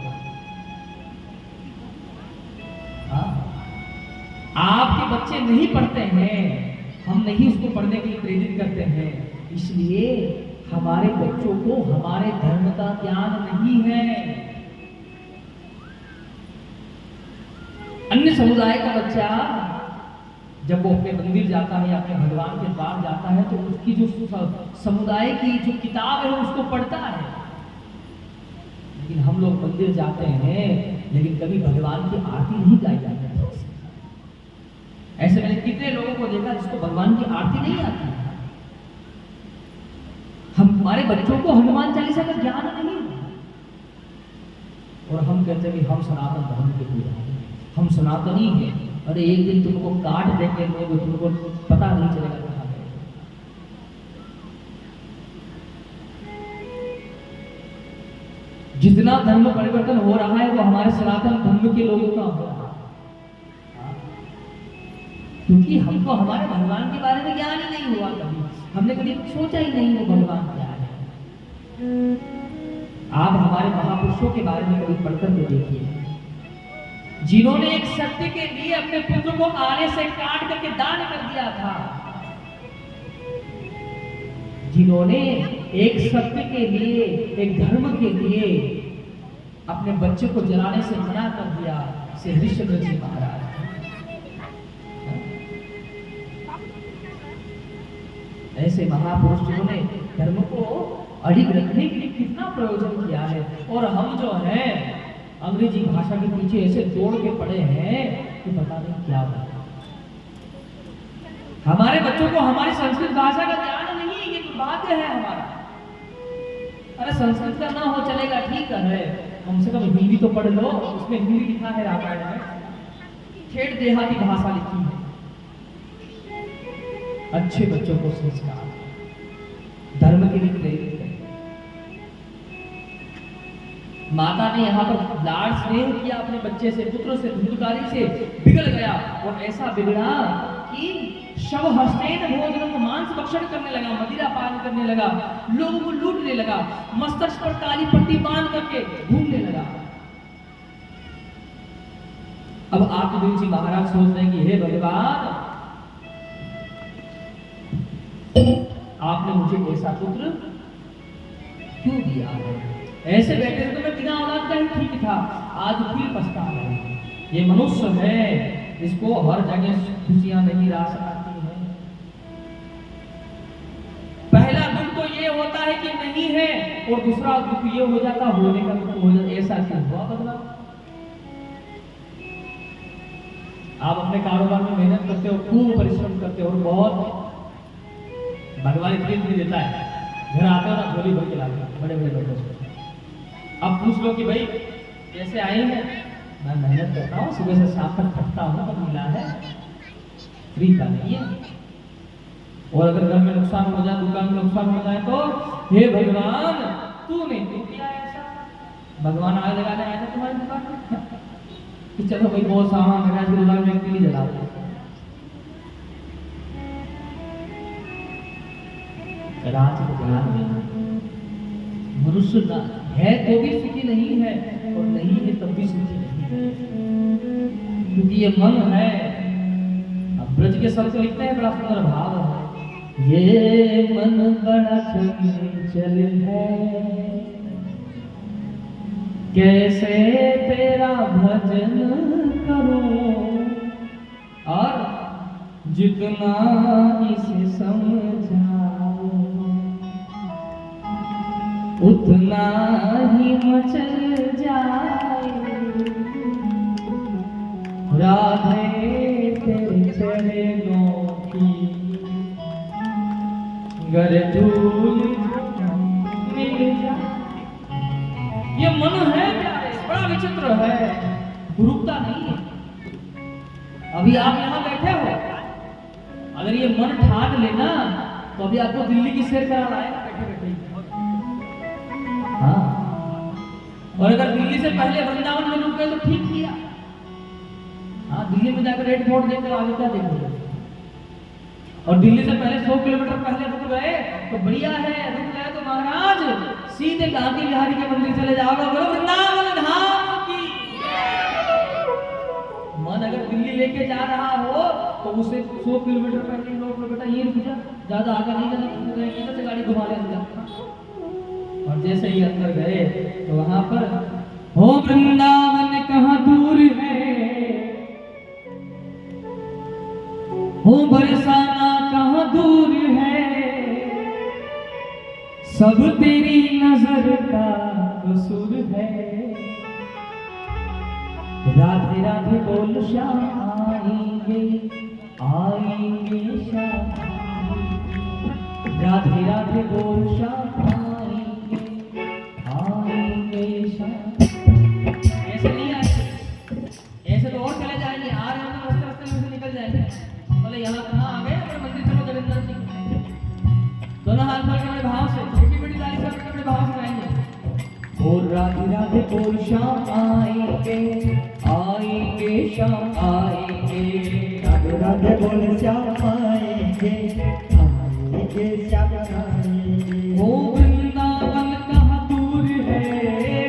आपके बच्चे नहीं पढ़ते हैं, हम नहीं उसको पढ़ने के लिए प्रेरित करते हैं, इसलिए हमारे बच्चों को हमारे धर्म का ज्ञान नहीं है। अन्य समुदाय का बच्चा जब वो अपने मंदिर जाता है या अपने भगवान के द्वार जाता है तो उसकी जो समुदाय की जो किताब है उसको पढ़ता है। लेकिन हम लोग मंदिर जाते हैं लेकिन कभी भगवान की आरती नहीं गाई जाती है। ऐसे मैंने कितने लोगों को देखा जिसको भगवान की आरती नहीं आती। हमारे बच्चों को हनुमान चालीसा का ज्ञान नहीं और हम कहते हैं कि हम सनातन धर्म के पुजारी, हम सनातनी हैं। अरे एक दिन तुमको काट देंगे लोग, तुमको पता नहीं चलेगा कहाँ गए। जितना धर्म परिवर्तन हो रहा है वो हमारे सनातन धर्म के लोगों का हो रहा है, क्योंकि हमको हमारे भगवान के बारे में ज्ञान ही नहीं हुआ। कभी हमने कभी सोचा ही नहीं वो भगवान क्या है। आप हमारे महापुरुषों के बारे में कभी पढ़कर के देखिए, जिन्होंने एक सत्य के लिए अपने पुत्र को आने से काट करके दान कर दिया था, जिन्होंने एक सत्य के लिए, एक धर्म के लिए अपने बच्चे को जलाने से मना कर दिया, से ऋषिकेश जी महाराज। ऐसे महापुरुष जिन्होंने धर्म को अडिग रखने के लिए कितना प्रयोजन किया है, और हम जो है अंग्रेजी भाषा के पीछे ऐसे दौड़ के पड़े हैं कि पता नहीं क्या होगा। हमारे बच्चों को हमारी संस्कृत भाषा का ज्ञान नहीं है, ये दुर्भाग्य है हमारा। अरे संस्कृत का ना हो चलेगा, ठीक है, कम से कम हिंदी तो पढ़ लो, उसमें हिंदी लिखा है रामायण में, ठेठ देहाती भाषा लिखी है। अच्छे बच्चों को संस्कार धर्म के लिए प्रेरित करें। माता ने यहाँ पर लाड़ स्नेह किया अपने बच्चे से, पुत्र से, धुंधकारी से, बिगड़ गया और ऐसा बिगड़ा कि शव हस्तेन भोजनम, मांस भक्षण करने लगा, मदिरा पान करने लगा, लोगों को लूटने लगा, मस्तक पर काली पट्टी बांध करके घूमने लगा। अब आत्मदेव जी महाराज सोच रहे हैं कि हे भगवान, आपने मुझे ऐसा पुत्र क्यों दिया है? ऐसे बैठे तो मैं बिना औलाद का ही ठीक था, आज फिर पछता रहा हूं। ये मनुष्य है, इसको हर जगह खुशियां नहीं ला सकती है। पहला दुख तो ये होता है कि नहीं है, और दूसरा दुख ये हो जाता होने का दुख हो जाता। ऐसा क्यों हुआ बदला? आप अपने कारोबार में मेहनत करते हो, खूब परिश्रम करते हो, और बहुत भगवान इतनी देता है, घर आते हो ना झोली भर के लाते हो बड़े बड़े लोगों से। अब पूछ लो कि भाई कैसे आए हैं? मैं मेहनत करता हूँ, सुबह से शाम तक थकता हूँ, तो मिला है, फ्री का नहीं है। और अगर घर में नुकसान हो जाए, दुकान में नुकसान हो जाए तो हे भगवान तूने क्यों किया ऐसा? भगवान आग लगाने आया था तुम्हारी दुकान में कि चलो भाई बहुत सामान लगा, दुकान में क्यों नहीं जला? राजधान मनुष्य ना है तो भी सुखी नहीं है और नहीं है तब भी सुखी नहीं है, क्योंकि ये मन है। अब ब्रज के शब्द लिखते हैं, बड़ा सुंदर भाव है, ये मन बड़ा चंचल है, कैसे तेरा भजन करूं, और जितना इसे समझाऊं उतना ही मचल जाए, राधे तेरे चरणों की गर धूल मिल जाए। ये मन है प्यारे, बड़ा विचित्र है, रुकता नहीं है। अभी आप यहाँ बैठे हो, अगर ये मन ठान लेना तो अभी आपको दिल्ली की सैर करा लाएगा बैठे बैठे। हाँ, और अगर दिल्ली से पहले वृंदावन में रुक गए तो ठीक किया। हाँ, दिल्ली में जाकर रेड फोर्ट देखकर आगे क्या देखोगे, और दिल्ली से पहले 100 किलोमीटर पहले रुक गए तो बढ़िया है, रुक गए तो महाराज सीधे गांधी बिहारी के मंदिर चले जाओगे, बोलो वृंदावन धाम की। मन अगर दिल्ली लेके जा रहा हो तो उसे 100 किलोमीटर पहले रोक लो, बेटा ये रुक जा, ज्यादा आगे नहीं जाना, इधर से गाड़ी घुमा ले अंदर। और जैसे ही अंदर गए तो वहां पर हो वृंदावन कहाँ दूर है, हो बरसाना कहाँ दूर है, सब तेरी नजर का कसूर है, राधे राधे बोल श्याम आएंगे आएंगे श्याम, राधे राधे बोल श्याम आएंगे आएंगे श्याम। ऐसे नहीं आएंगे, ऐसे तो और चले जाएंगे, आ रहे हैं तो रास्ते रास्ते में से निकल जाएंगे, बोले यहाँ कहाँ आ गए, अपने मंदिर चलो जगन्नाथ जी। दोनों हाथ मार के बड़े भाव से, छोटी बड़ी ताली से बड़े भाव से गाएंगे, और राधे राधे बोल श्याम आएंगे आएंगे श्याम आएंगे, राधे राधे बोल श्याम आएंगे आएंगे श्याम आएंगे। ओ वृंदावन कहाँ दूर है,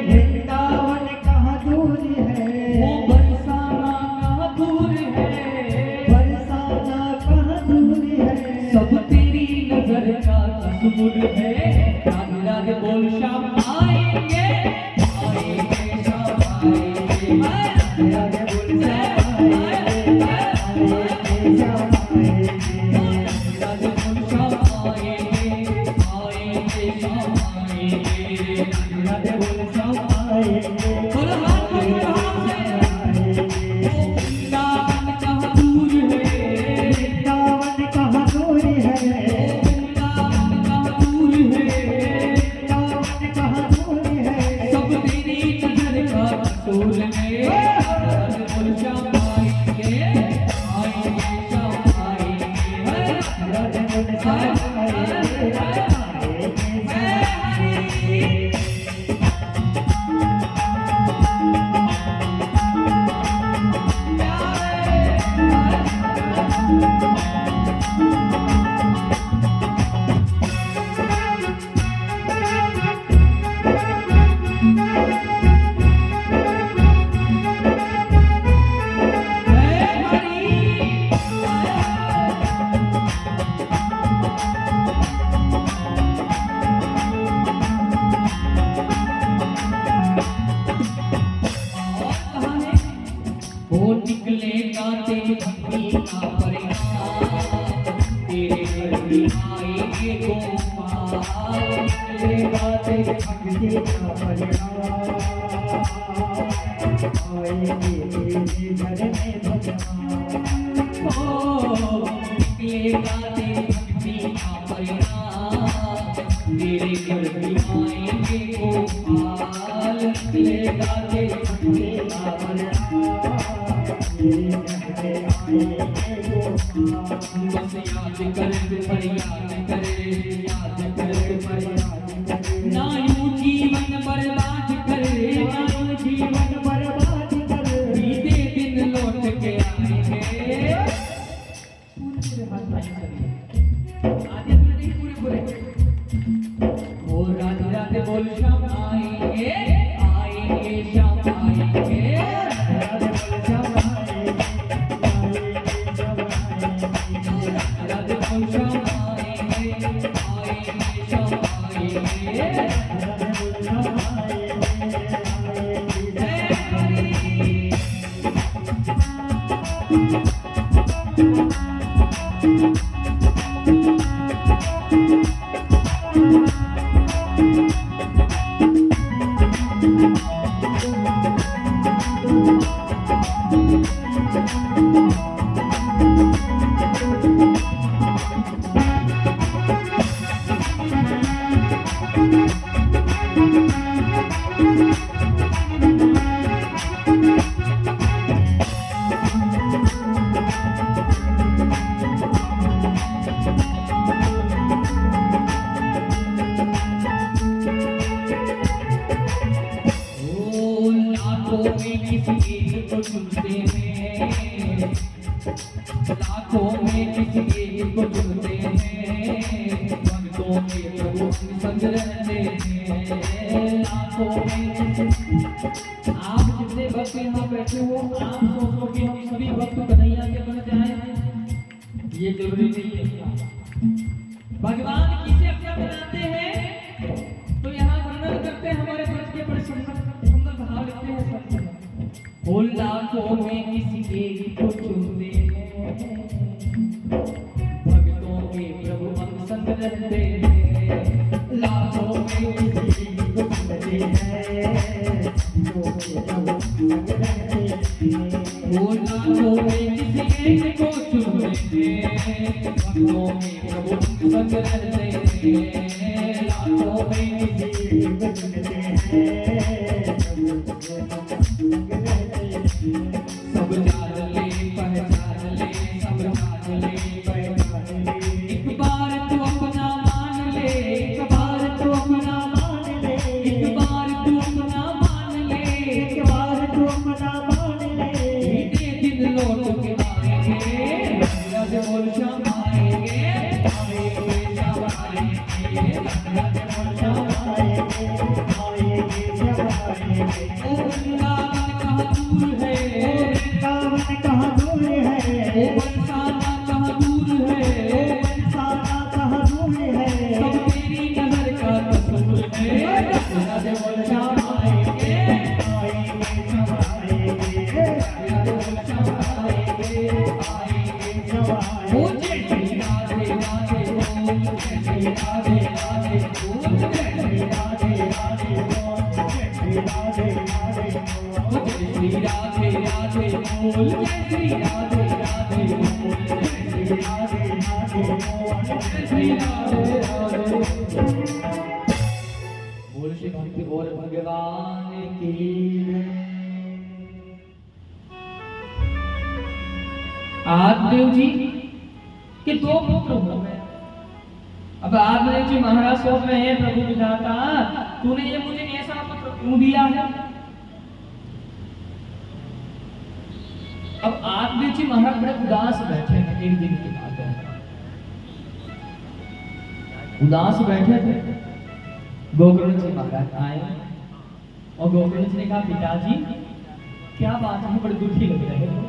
वृंदावन कहाँ दूर है, ओ बरसाना कहाँ दूर है, बरसाना कहाँ दूर है, सब तेरी नजर का कसूर है, राधे राधे बोल श्याम आएंगे आएंगे श्याम आएंगे, राधे बोल श्याम आएंगे आएंगे श्याम आएंगे, राधे बोल श्याम आएंगे आएंगे श्याम आएंगे, राधे बोल श्याम आएंगे। बोलो हाथ में हाथ से, वृंदावन कहाँ दूर है, वृंदावन कहाँ दूर है, वृंदावन कहाँ दूर है, वृंदावन कहाँ दूर है, सब तेरी नजर का कसूर है, राधे बोल श्याम आएंगे आएंगे श्याम आएंगे, राधे बोल श्याम आएंगे आएंगे श्याम। वो निकले गाते भक्ति का परिणाम, तेरे घर भी आएंगे गोपाल, निकले गाते भक्ति का परिणाम, आएंगे तेरे घर में भगवान। ओ निकले गाते भक्ति का परिणाम, तेरे घर भी आएंगे गोपाल, निकले गाते भक्ति का परिणाम, बस याद कर फरियाद करे, याद कर फरियाद करे, ना यूं जीवन बर्बाद करे, ना यूं जीवन बर्बाद करे, बीते दिन लौट के आएंगे। पूरे हाथ नहीं करिए, आधे पूरे नहीं, पूरे आएंगे श्याम आएंगे, राधे बोल श्याम राधे बोल श्याम आएंगे, आएंगे श्याम आएंगे। लाखों में किसी एक को चुनते हैं, लाखों में किसी एक को चुनते हैं, भक्तों के प्रभु संग रहते हैं। लाखों में आप जितने भक्त यहाँ बैठे हो, आप सोचो कि हम सभी भक्त कन्हैया के बन जाएं, ये जरूरी नहीं है। भगवान किसे अपना बनाते हैं तो यहाँ वर्णन करते हैं, हमारे ब्रज के बड़े सुंदर भाव लिखते हैं सब। वो लाखों में किसी एक को चुनते हैं, भक्तों के प्रभु हम संग रहते हैं। लाखों में किसी एक को चुनते हैं, वो लाखों में किसी एक को चुनते हैं, भक्तों के प्रभु हम संग रहते हैं। लाखों में किसी एक को चुनते हैं, सब जान ले पहचान ले, सब जान ले पहचान ले। एक बार तू अपना मान ले, एक बार तू अपना मान ले, एक बार तू अपना मान ले, एक बार तू अपना मान ले। बीते दिन लौट के आएंगे, राधे बोल श्याम आएंगे, आएंगे श्याम आएंगे, राधे बोल श्याम आएंगे, आएंगे श्याम आएंगे। ओ वृंदावन कहाँ दूर है, वृंदावन कहाँ दूर है, ओ बरसाना कहाँ दूर है, ओ बरसाना कहाँ दूर है, सब तेरी नजर का कसूर है। राधे बोल श्याम आएंगे, आएंगे सब आएंगे, राधे बोल श्याम आएंगे, आएंगे सब आएंगे। ओ जय श्री राधे राधे बोल, जय श्री राधे राधे बोल, जय श्री राधे राधे बोल, जय श्री राधे राधे बोल, जय श्री राधे राधे बोल, जय श्री राधे राधे बोल, जय श्री राधे राधे बोल, जय श्री राधे राधे बोल। श्री भक्ति बोल भगवान की। आदिदेव जी के दो पुत्र हो गए। अब आदिदेव जी महाराज सोच रहे हैं, प्रभु विधाता तूने ये मुझे ऐसा पुत्र क्यों दिया है। अब आदिदेव जी महाराज बड़े उदास बैठे हैं। एक दिन की बात है, उदास बैठे थे। गोकर्ण जी महाराज आए और गोकर्ण जी ने कहा, पिताजी क्या बात है, बड़े दुखी लग रहे हो।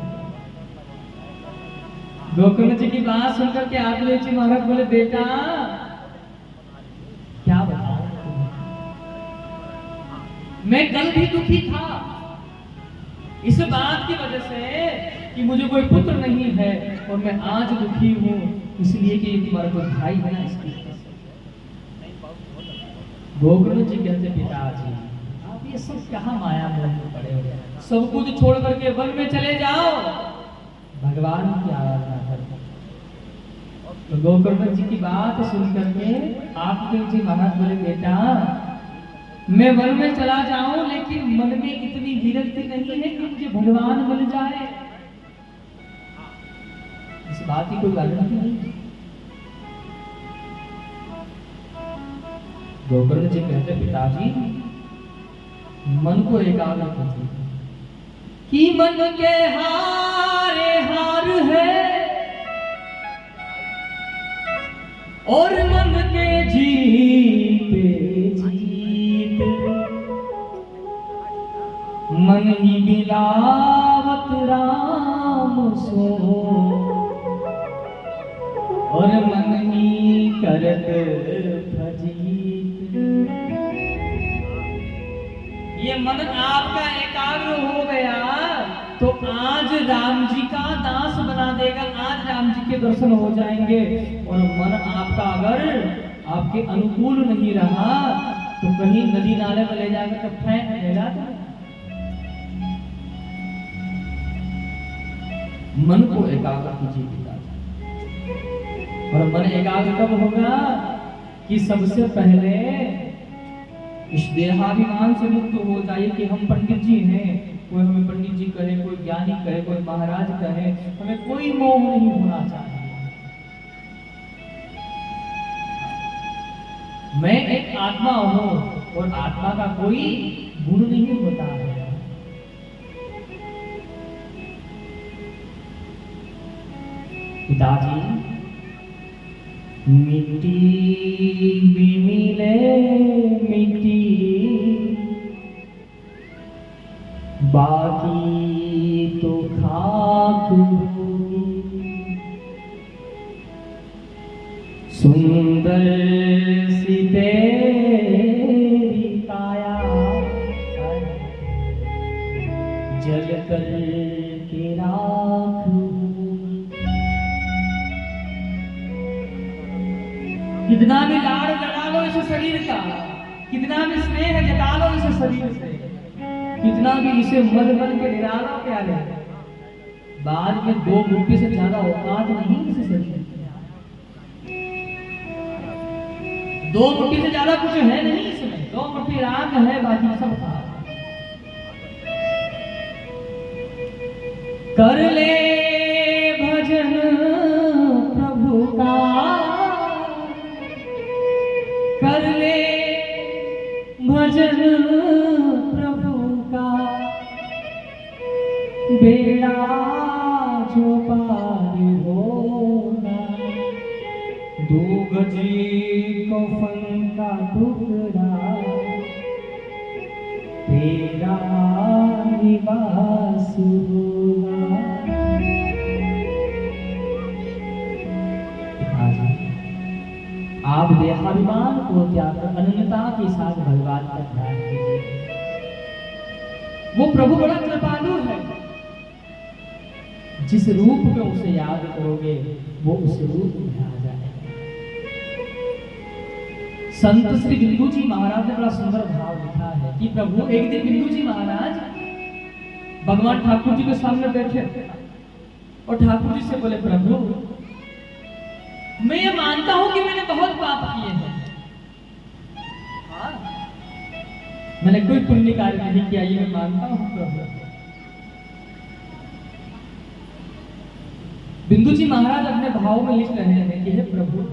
गोकर्ण जी की बात सुनकर के आदिदेव जी महाराज बोले, बेटा क्या बताऊं, मैं कल भी दुखी था इस बात की वजह से कि मुझे कोई पुत्र नहीं है, और मैं आज दुखी हूँ इसलिए कि तुम्हारा कोई भाई है ना, इसकी वजह से। गोकर्ण जी कहते, पिताजी आप ये सब कहाँ माया मोह में पड़े हो, सब कुछ छोड़ करके वन में चले जाओ, भगवान की आराधना करो। तो गोकर्ण जी की बात सुन करके आदिदेव जी महाराज बोले, बेटा मैं वन में चला जाऊं, लेकिन मन में इतनी विरक्ति नहीं है कि मुझे भगवान मिल जाए। इस बात की कोई गारंटी नहीं। गोकर्ण जी कहते, पिताजी मन को एकाग्र कीजिए कि मन के हारे हार है और मन के जीते जीत। मन ही मिलावत राम सो और मन ही करत भजीत। ये मन आपका एकाग्र हो गया तो आज राम जी का दास बना देगा, आज राम जी के दर्शन हो जाएंगे। और मन आपका अगर आपके अनुकूल नहीं रहा तो कहीं नदी नाले में ले जाकर फेंक देगा। तो मन को एकाग्र कीजिए पिताजी। और मन एकाग्र कब होगा कि सबसे पहले इस देहाभिमान से मुक्त हो जाइए कि हम पंडित जी हैं। कोई हमें पंडित जी कहे, कोई ज्ञानी कहे, कोई महाराज कहे, हमें कोई मोह नहीं होना चाहिए। मैं एक आत्मा हूं और आत्मा का कोई गुण नहीं होता है। पिताजी मिट्टी भी मिले मिट्टी, बाकी तो खाक होगी। सुंदर सी तेरी काया जल कर के राख होगी। कितना भी लाड़ लगा लो इस शरीर का, कितना भी स्नेह जता लो इस शरीर से, कितना भी इसे मर मर के निराला प्याले, बाद में 2 मुट्ठी से ज्यादा औकात नहीं इस शरीर की। 2 मुट्ठी से ज्यादा कुछ है नहीं इसमें। 2 मुट्ठी राख है, बाकी सब खा। कर ले भजन प्रभु का, कर ले भजन प्रभु का, बेड़ा जो पार होगा। 2 गजी कफन का टुकड़ा तेरा निवास होगा। आप देहाभिमान को त्याग कर अनन्यता के साथ भगवान का ध्यान कीजिए। वो प्रभु बड़ा कृपालु है। जिस रूप में उसे याद करोगे वो उस रूप में आ जाएगा। संत श्री बिंदु जी महाराज ने बड़ा सुंदर भाव लिखा है कि प्रभु एक दिन बिंदु जी महाराज भगवान ठाकुर जी के सामने बैठे और ठाकुर जी से बोले, प्रभु मैं ये मानता हूं कि मैंने बहुत पाप किए हैं, मैंने कोई पुण्य कार्य नहीं किया, ये मैं मानता हूं प्रभु। बिंदु जी महाराज अपने भाव में लिख रहे हैं कि हे प्रभु,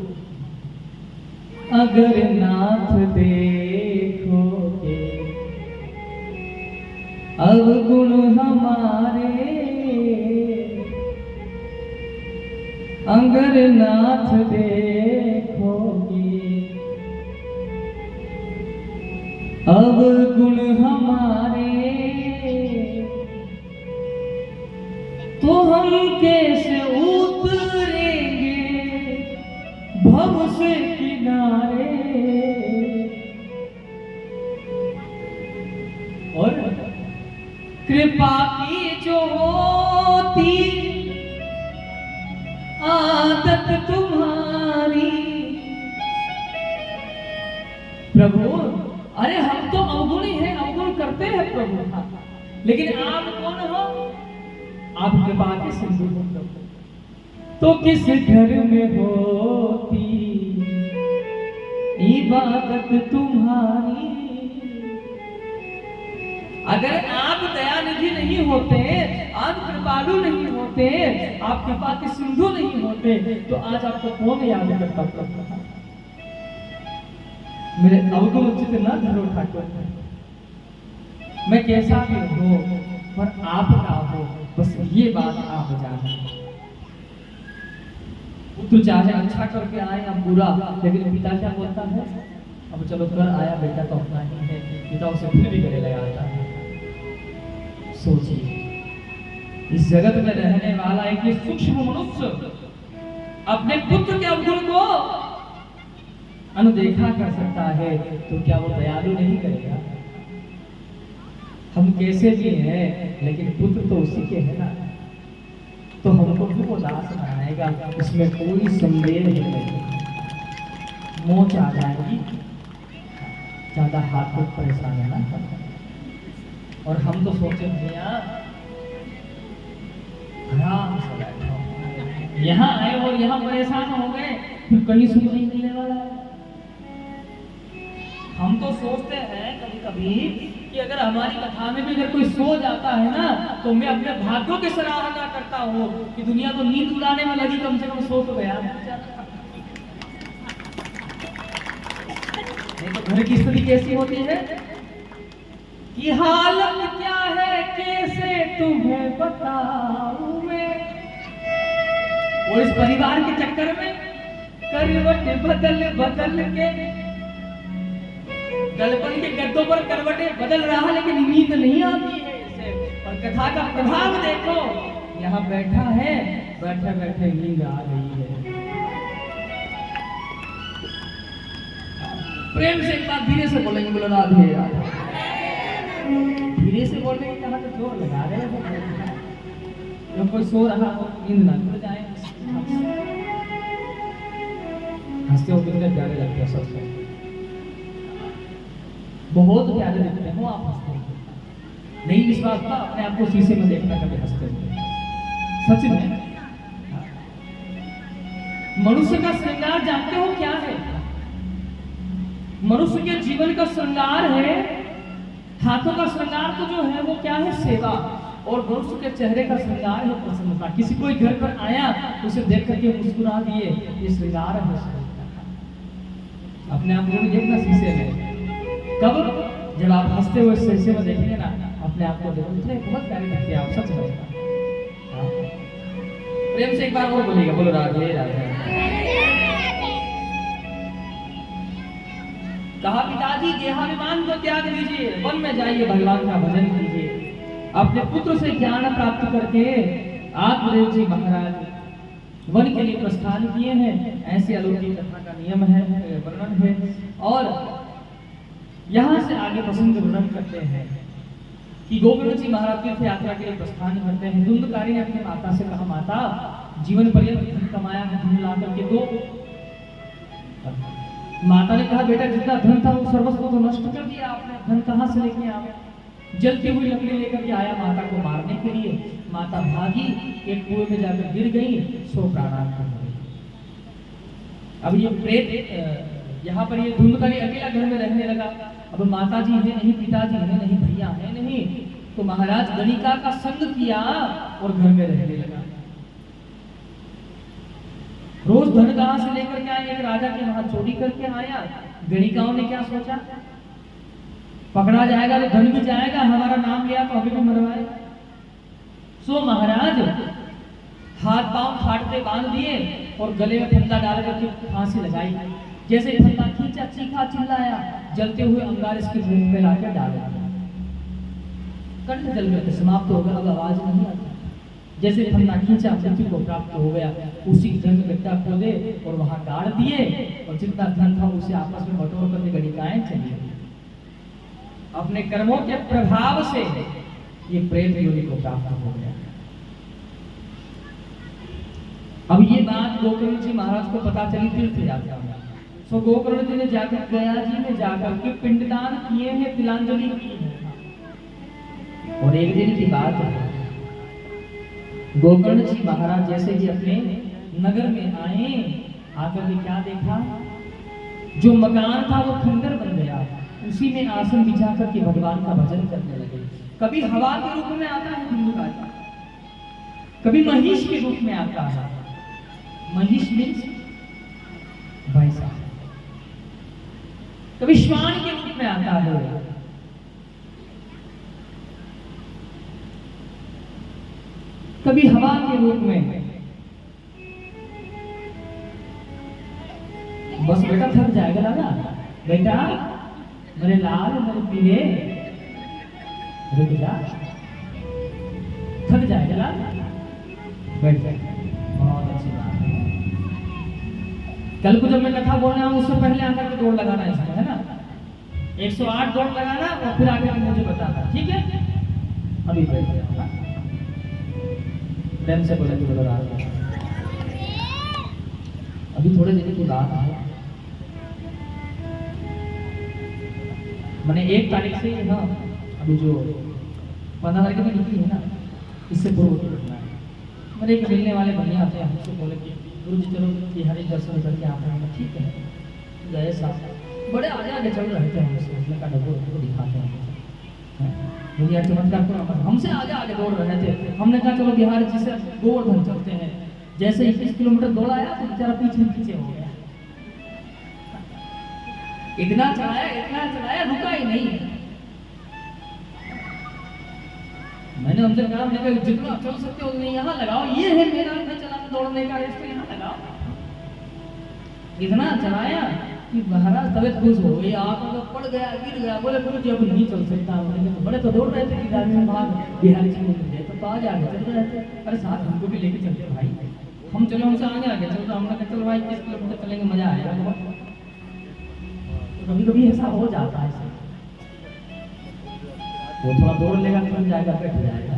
अगर नाथ देखोगे अवगुण हमारे, अगर नाथ देखोगे अवगुण हमारे, तो हम कैसे उतरेंगे भव से किनारे। और कृपा की जो होती आदत तुम्हारी, प्रभु अरे हम तो अवगुणी हैं, अवगुण करते हैं प्रभु, लेकिन आप कौन हो? आप कृपा के सिंधु हो प्रभु। तो किस घर में होती इबादत तुम्हारी? अगर आप दयानिधि नहीं होते, आप कृपालु नहीं होते, आप कृपा के सिंधु नहीं होते, तो आज आपको कौन याद करता प्रभु? मेरे अवगुण उचित न धरो ठाकुर, मैं कैसा भी हूं पर आप का हो, बस ये बात आप जाने। पुत्र चाहे अच्छा करके आए या बुरा, लेकिन पिता क्या बोलता है? अब चलो कर आया बेटा तो अपना ही है, पिता उसे फिर भी गले लगाता है। सोचिए, इस जगत में रहने वाला एक ये सूक्ष्म मनुष्य अपने पुत्र के अवगुण को अनदेखा कर सकता है, तो क्या वो दयालु नहीं करेगा? हम कैसे भी हैं, लेकिन पुत्र तो उसी के है ना, तो हमको क्यों उदास बनाएगा? इसमें कोई संदेह नहीं। मोच आ जाएगी, ज्यादा हाथ को परेशान है ना। और हम तो सोचे भैया आराम से बैठो, यहाँ आए और यहाँ परेशान हो गए, फिर कहीं सुख नहीं मिलने वाला है। हम तो सोचते हैं कभी कभी कि अगर हमारी कथा में भी अगर कोई सो जाता है ना, तो मैं अपने भाग्यों की सराहना करता हूँ कि दुनिया तो नींद उड़ाने में लगी, कम से कम सो तो गया। नहीं तो घर की स्थिति कैसी होती है कि हालत क्या है कैसे तुम्हें बताऊं मैं। और इस परिवार के चक्कर में करवट बदल बदल के गलपन के गद्दों पर करवटें बदल रहा, लेकिन नींद नहीं आती है इसे। और कथा का प्रभाव देखो, यहाँ बैठा है, बैठे बैठे नींद आ रही है। प्रेम से एक बात धीरे से बोलेंगे, बोलो राधे राधे। धीरे से बोलने की कहा तो जोर लगा रहे हैं। जब कोई सो रहा हो नींद ना खुल जाए, हंसते हो कितने प्यारे लगते हैं सबसे, बहुत प्यारे लगते हो आप हंसते हैं। नहीं विश्वास था, अपने आप को शीशे में देखना कभी हंसते हैं, सच में। मनुष्य का श्रृंगार जानते हो क्या है? मनुष्य के जीवन का श्रृंगार है, हाथों का श्रृंगार तो जो है वो क्या है? सेवा। और मनुष्य के चेहरे का श्रृंगार है प्रसन्नता। किसी कोई घर पर आया तो उसे देख करके मुस्कुरा दिए, ये श्रृंगार है। अपने आप को भी देखना शीशे में, कब? जब आप हंसते हुए शीशे में देखेंगे ना अपने आप को, देखो इतने बहुत प्यारे लगते हैं आप, सच में। प्रेम से एक बार और बोलिएगा, बोलो राधे राधे। कहा पिताजी देहाभिमान को त्याग दीजिए, वन में जाइए, भगवान का भजन कीजिए। अपने पुत्र से ज्ञान प्राप्त करके आत्मदेव जी महाराज वन के लिए प्रस्थान किए हैं। ऐसे अलौकिक कथा का नियम है, वर्णन है। और यहाँ से आगे प्रसंग वर्णन करते हैं कि गोविंद जी महाराज तीर्थ यात्रा के लिए प्रस्थान करते हैं। धुंधकारी ने अपनी माता से कहा, माता जीवन पर्यंत धन कमाया है, धन ला करके दो। माता ने कहा, बेटा जितना धन था वो सर्वस्व तो नष्ट कर दिया आपने, धन कहाँ से लेके आए? जलती हुई लकड़ी लेकर के आया माता को मारने के लिए। माता भागी, एक कुएं में जाकर गिर गई, सो प्राणांत हो गई। अब ये प्रेत यहाँ पर ये धुंधकारी अकेला घर में रहने लगा। अब माता जी है नहीं, पिताजी है नहीं, भैया है नहीं, तो महाराज गणिका का संग किया और घर में रहने लगा। रोज धन कहां से लेकर के आए? एक राजा के वहां चोरी करके आया। गणिकाओं ने क्या सोचा, पकड़ा जाएगा तो धन भी जाएगा, हमारा नाम लिया तो अभी भी मरवाए। सो महाराज हाथ पांव फाड़ते बांध दिए और गले में फंदा डाल करके फांसी लगाई। जैसे फंदा खींचा, चीखा, चिल्लाया, जलते हुए अंगार इसके मुंह में लाकर डाल दिया। कंठ जल करके समाप्त हो गया, अब आवाज नहीं आती। जैसे फंदा खींचा, मृत्यु को प्राप्त हो गया। उसी धन में गड्ढा खोदे और वहां गाड़ दिए, और जितना धन था उसे आपस में बटोर करके गणिकाएं चली गई। अपने कर्मों के प्रभाव से ये प्रेत योनि को प्राप्त हो गया। अब ये बात गोकर्ण जी महाराज को पता चली तीर्थ यात्रा में। सो गोकर्ण जी ने जाकर गया जी में जाकर के पिंडदान किए हैं, तिलांजलि की है। और एक दिन की बात है, गोकर्ण जी महाराज जैसे ही अपने नगर में आए, आकर के क्या देखा, जो मकान था वो खंडर बन गया। उसी में आसन बिछा करके भगवान का भजन करने लगे। कभी हवा के रूप में आता है धुंधकारी, कभी महिष के रूप में आता है। महिष मीन्स भैंसा, कभी श्वान के रूप में आता है, कभी हवा के रूप में। बस बेटा थक जाएगा दादा, बेटा मेरे लाल मेरे पीले रुक जा। थक जाए चला बैठ जाए। बहुत अच्छी बात है। कल को जब मैं कथा बोलने आऊँ उससे पहले आकर के दौड़ लगाना इसमें, है ना? 108 दौड़ लगाना और फिर आगे मुझे बताना, ठीक है? अभी बैठ जाओ, प्रेम से बोले बोलो रात। अभी थोड़े दिन की बात है, मैंने 1 तारीख से हाँ अभी जो 15 तारीख में निकली है ना, इससे पूर्व करना है। मेरे एक मिलने वाले भैया थे, हमसे बोले कि गुरु जी चलो बिहारी दर्शन करके आप हैं। ठीक है, गए साथ, बड़े आगे आगे चल रहे थे हमसे, उसने कहा डबो को दिखाते हैं भैया चमत्कार करो। हमसे आगे आगे दौड़ रहे थे, हमने कहा चलो बिहारी जी से गोवर्धन चलते हैं। जैसे 21 किलोमीटर दौड़ाया तो बेचारा पीछे पीछे हो गया। इतना चलाया रुका ही नहीं। मैंने उनसे कहा, मैंने कहा जितना चल सकते हो नहीं यहाँ लगाओ, ये है मेरा चलाने दौड़ने का रेस, तो यहाँ लगाओ। इतना चलाया कि महाराज तबियत खुश हो गई, आंखों में पड़ गया, गिर गया। बोले गुरु जी अब नहीं चल सकता। बड़े तो दौड़ रहे थे कि राजस्थान भाग बिहारी जी मिल गए तो आज आगे चल रहे थे। अरे साथ हमको भी लेके चलते भाई, हम चलो हमसे आगे आगे चल रहे। हमने कहा चलो भाई 30 किलोमीटर चलेंगे, मजा आएगा बहुत। कभी कभी ऐसा हो जाता है, वो थोड़ा दौड़ लेगा निकल जाएगा, बैठ जाएगा।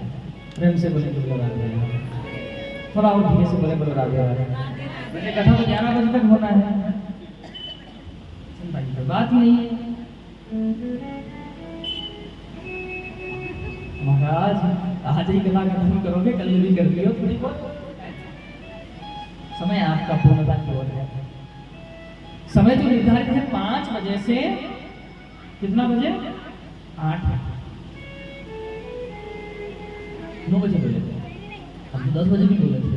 प्रेम से बोले बोलो राधे, थोड़ा और धीरे से बोले बोलो राधे। वैसे कथा तो 11 बजे तक होना है, चिंता की कोई बात नहीं है। महाराज आज ही कथा खत्म करोगे, कल भी कर लियो थोड़ी बहुत। समय आपका पूर्णता की ओर है। समय जो निर्धारित है 5 बजे से कितना बजे? 8 9 बजे बोले थे हम, 10 बजे भी बोले थे।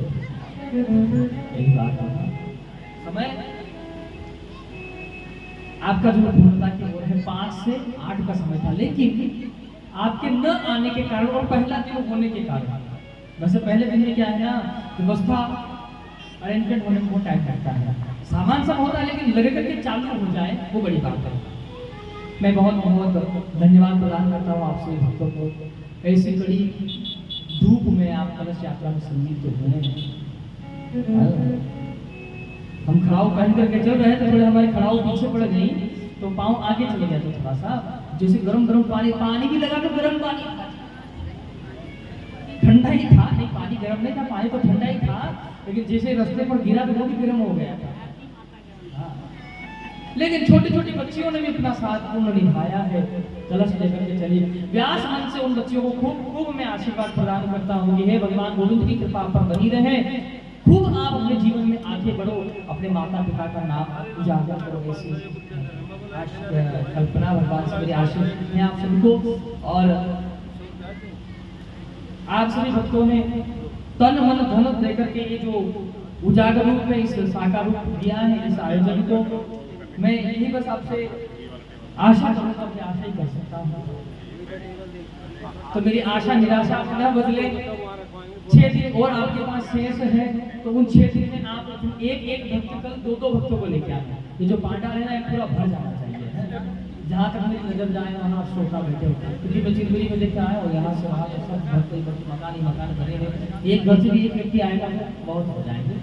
यही बात है, समय आपका जो पूर्णता की ओर है 5 से 8 का समय था। लेकिन आपके न आने के कारण और पहला दिन होने के कारण, वैसे पहले दिन में क्या है ना, व्यवस्था अरेंजमेंट होने में बहुत टाइम लगता है, सामान सब होता है, लेकिन लगे करके चालू हो जाए वो बड़ी बात है। मैं बहुत बहुत धन्यवाद प्रदान करता हूँ आप सभी भक्तों को। ऐसी कड़ी धूप में आप कलश यात्रा में सम्मिलित तो हुए। हम खड़ाऊ पहन करके चल रहे थे, थोड़े हमारे खड़ाऊ पीछे पड़ गई तो पाँव आगे चले गए थे थोड़ा सा। जैसे गरम गरम पानी भी लगा तो गरम पानी ठंडा ही था, नहीं पानी गरम नहीं था, पानी तो ठंडा ही था, लेकिन जैसे रास्ते पर गिरा तो वो भी गर्म हो गया था। लेकिन छोटी छोटी बच्चियों ने भी अपना साथ पूर्ण निभाया है, कलश लेकर के चली। व्यास मन से उन बच्चियों को खूब खूब मैं आशीर्वाद प्रदान करता हूँ कि हे भगवान गोविंद की कृपा पर बनी रहे, खूब आप अपने जीवन में आगे बढ़ो, अपने माता पिता का नाम उजागर करो। ऐसी कल्पना भगवान से मेरी आशीर्वाद है आप सभी को। और आप सभी भक्तों ने तन मन धन देकर के ये जो उजागर रूप में इस साकार रूप दिया है इस आयोजन को, मैं यही बस आपसे आशा करूंगा कि आशा ही कर सकता हूँ। तो मेरी आशा निराशा न बदले, 6 दिन और आपके पास शेष है, तो उन 6 दिन में आप एक भक्त, कल 2 भक्तों को लेके आए। ये जो पांडा है ना, एक पूरा भर जाना चाहिए, जहाँ तक मेरी नजर जाए वहाँ श्रोता बैठे होते हैं। क्योंकि मैं चिरमिरी में देखा है और यहाँ से वहाँ सब भक्त मकान ही मकान भरे हैं। एक घर से भी एक व्यक्ति आएगा बहुत हो जाएंगे।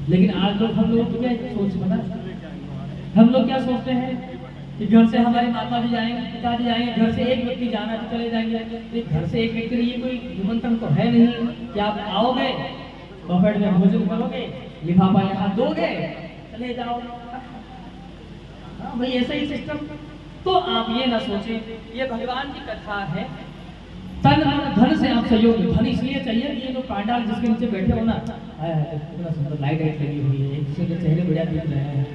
लेकिन आज लोग हम लोग क्या सोच बना, हम लोग क्या सोचते हैं कि घर से हमारे माता जी जाएंगे, पिताजी जाएंगे, घर से एक व्यक्ति जाना तो चले जाएंगे। घर से एक व्यक्ति, ये कोई निमंत्रण तो है नहीं कि आप आओगे, बफेट में भोजन करोगे, लिफाफा यहाँ दोगे, चले जाओ। हाँ भाई, ऐसा ही सिस्टम। तो आप ये ना सोचें, ये भगवान की कथा है। तन मन धन से आप सहयोग, धन इसलिए चाहिए कि ये जो पांडाल जिसके नीचे बैठे हो ना, इतना सुंदर लाइट लगी हुई है, एक दूसरे के चेहरे बढ़िया दिख रहे हैं।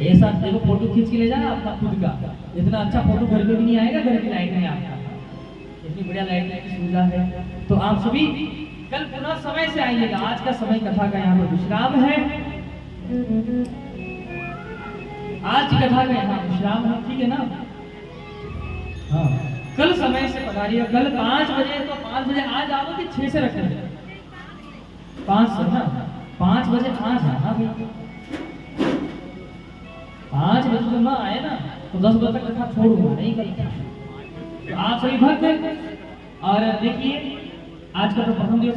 ऐसा देखो, फोटो खींच के ले जाना अपना खुद का, इतना अच्छा फोटो घर में भी नहीं आएगा, घर की लाइट में आपका इतनी बढ़िया लाइट की सुविधा है। तो आप सभी कल पुनः समय से आइएगा। आज का समय कथा का यहाँ पर विश्राम है, आज की कथा का यहाँ विश्राम है, ठीक है ना? हाँ, कल समय से पधारिए। कल 5 बजे, तो 5 बजे आ जाओ कि 6 से रखेंगे? 5 से ना, 5 बजे आ जाना भाई। 5 बजे तो ना आए ना तो 10 बजे तक कथा छोड़ूंगा नहीं करता। तो आप सभी भक्त और देखिए आज का जो प्रथम दिवस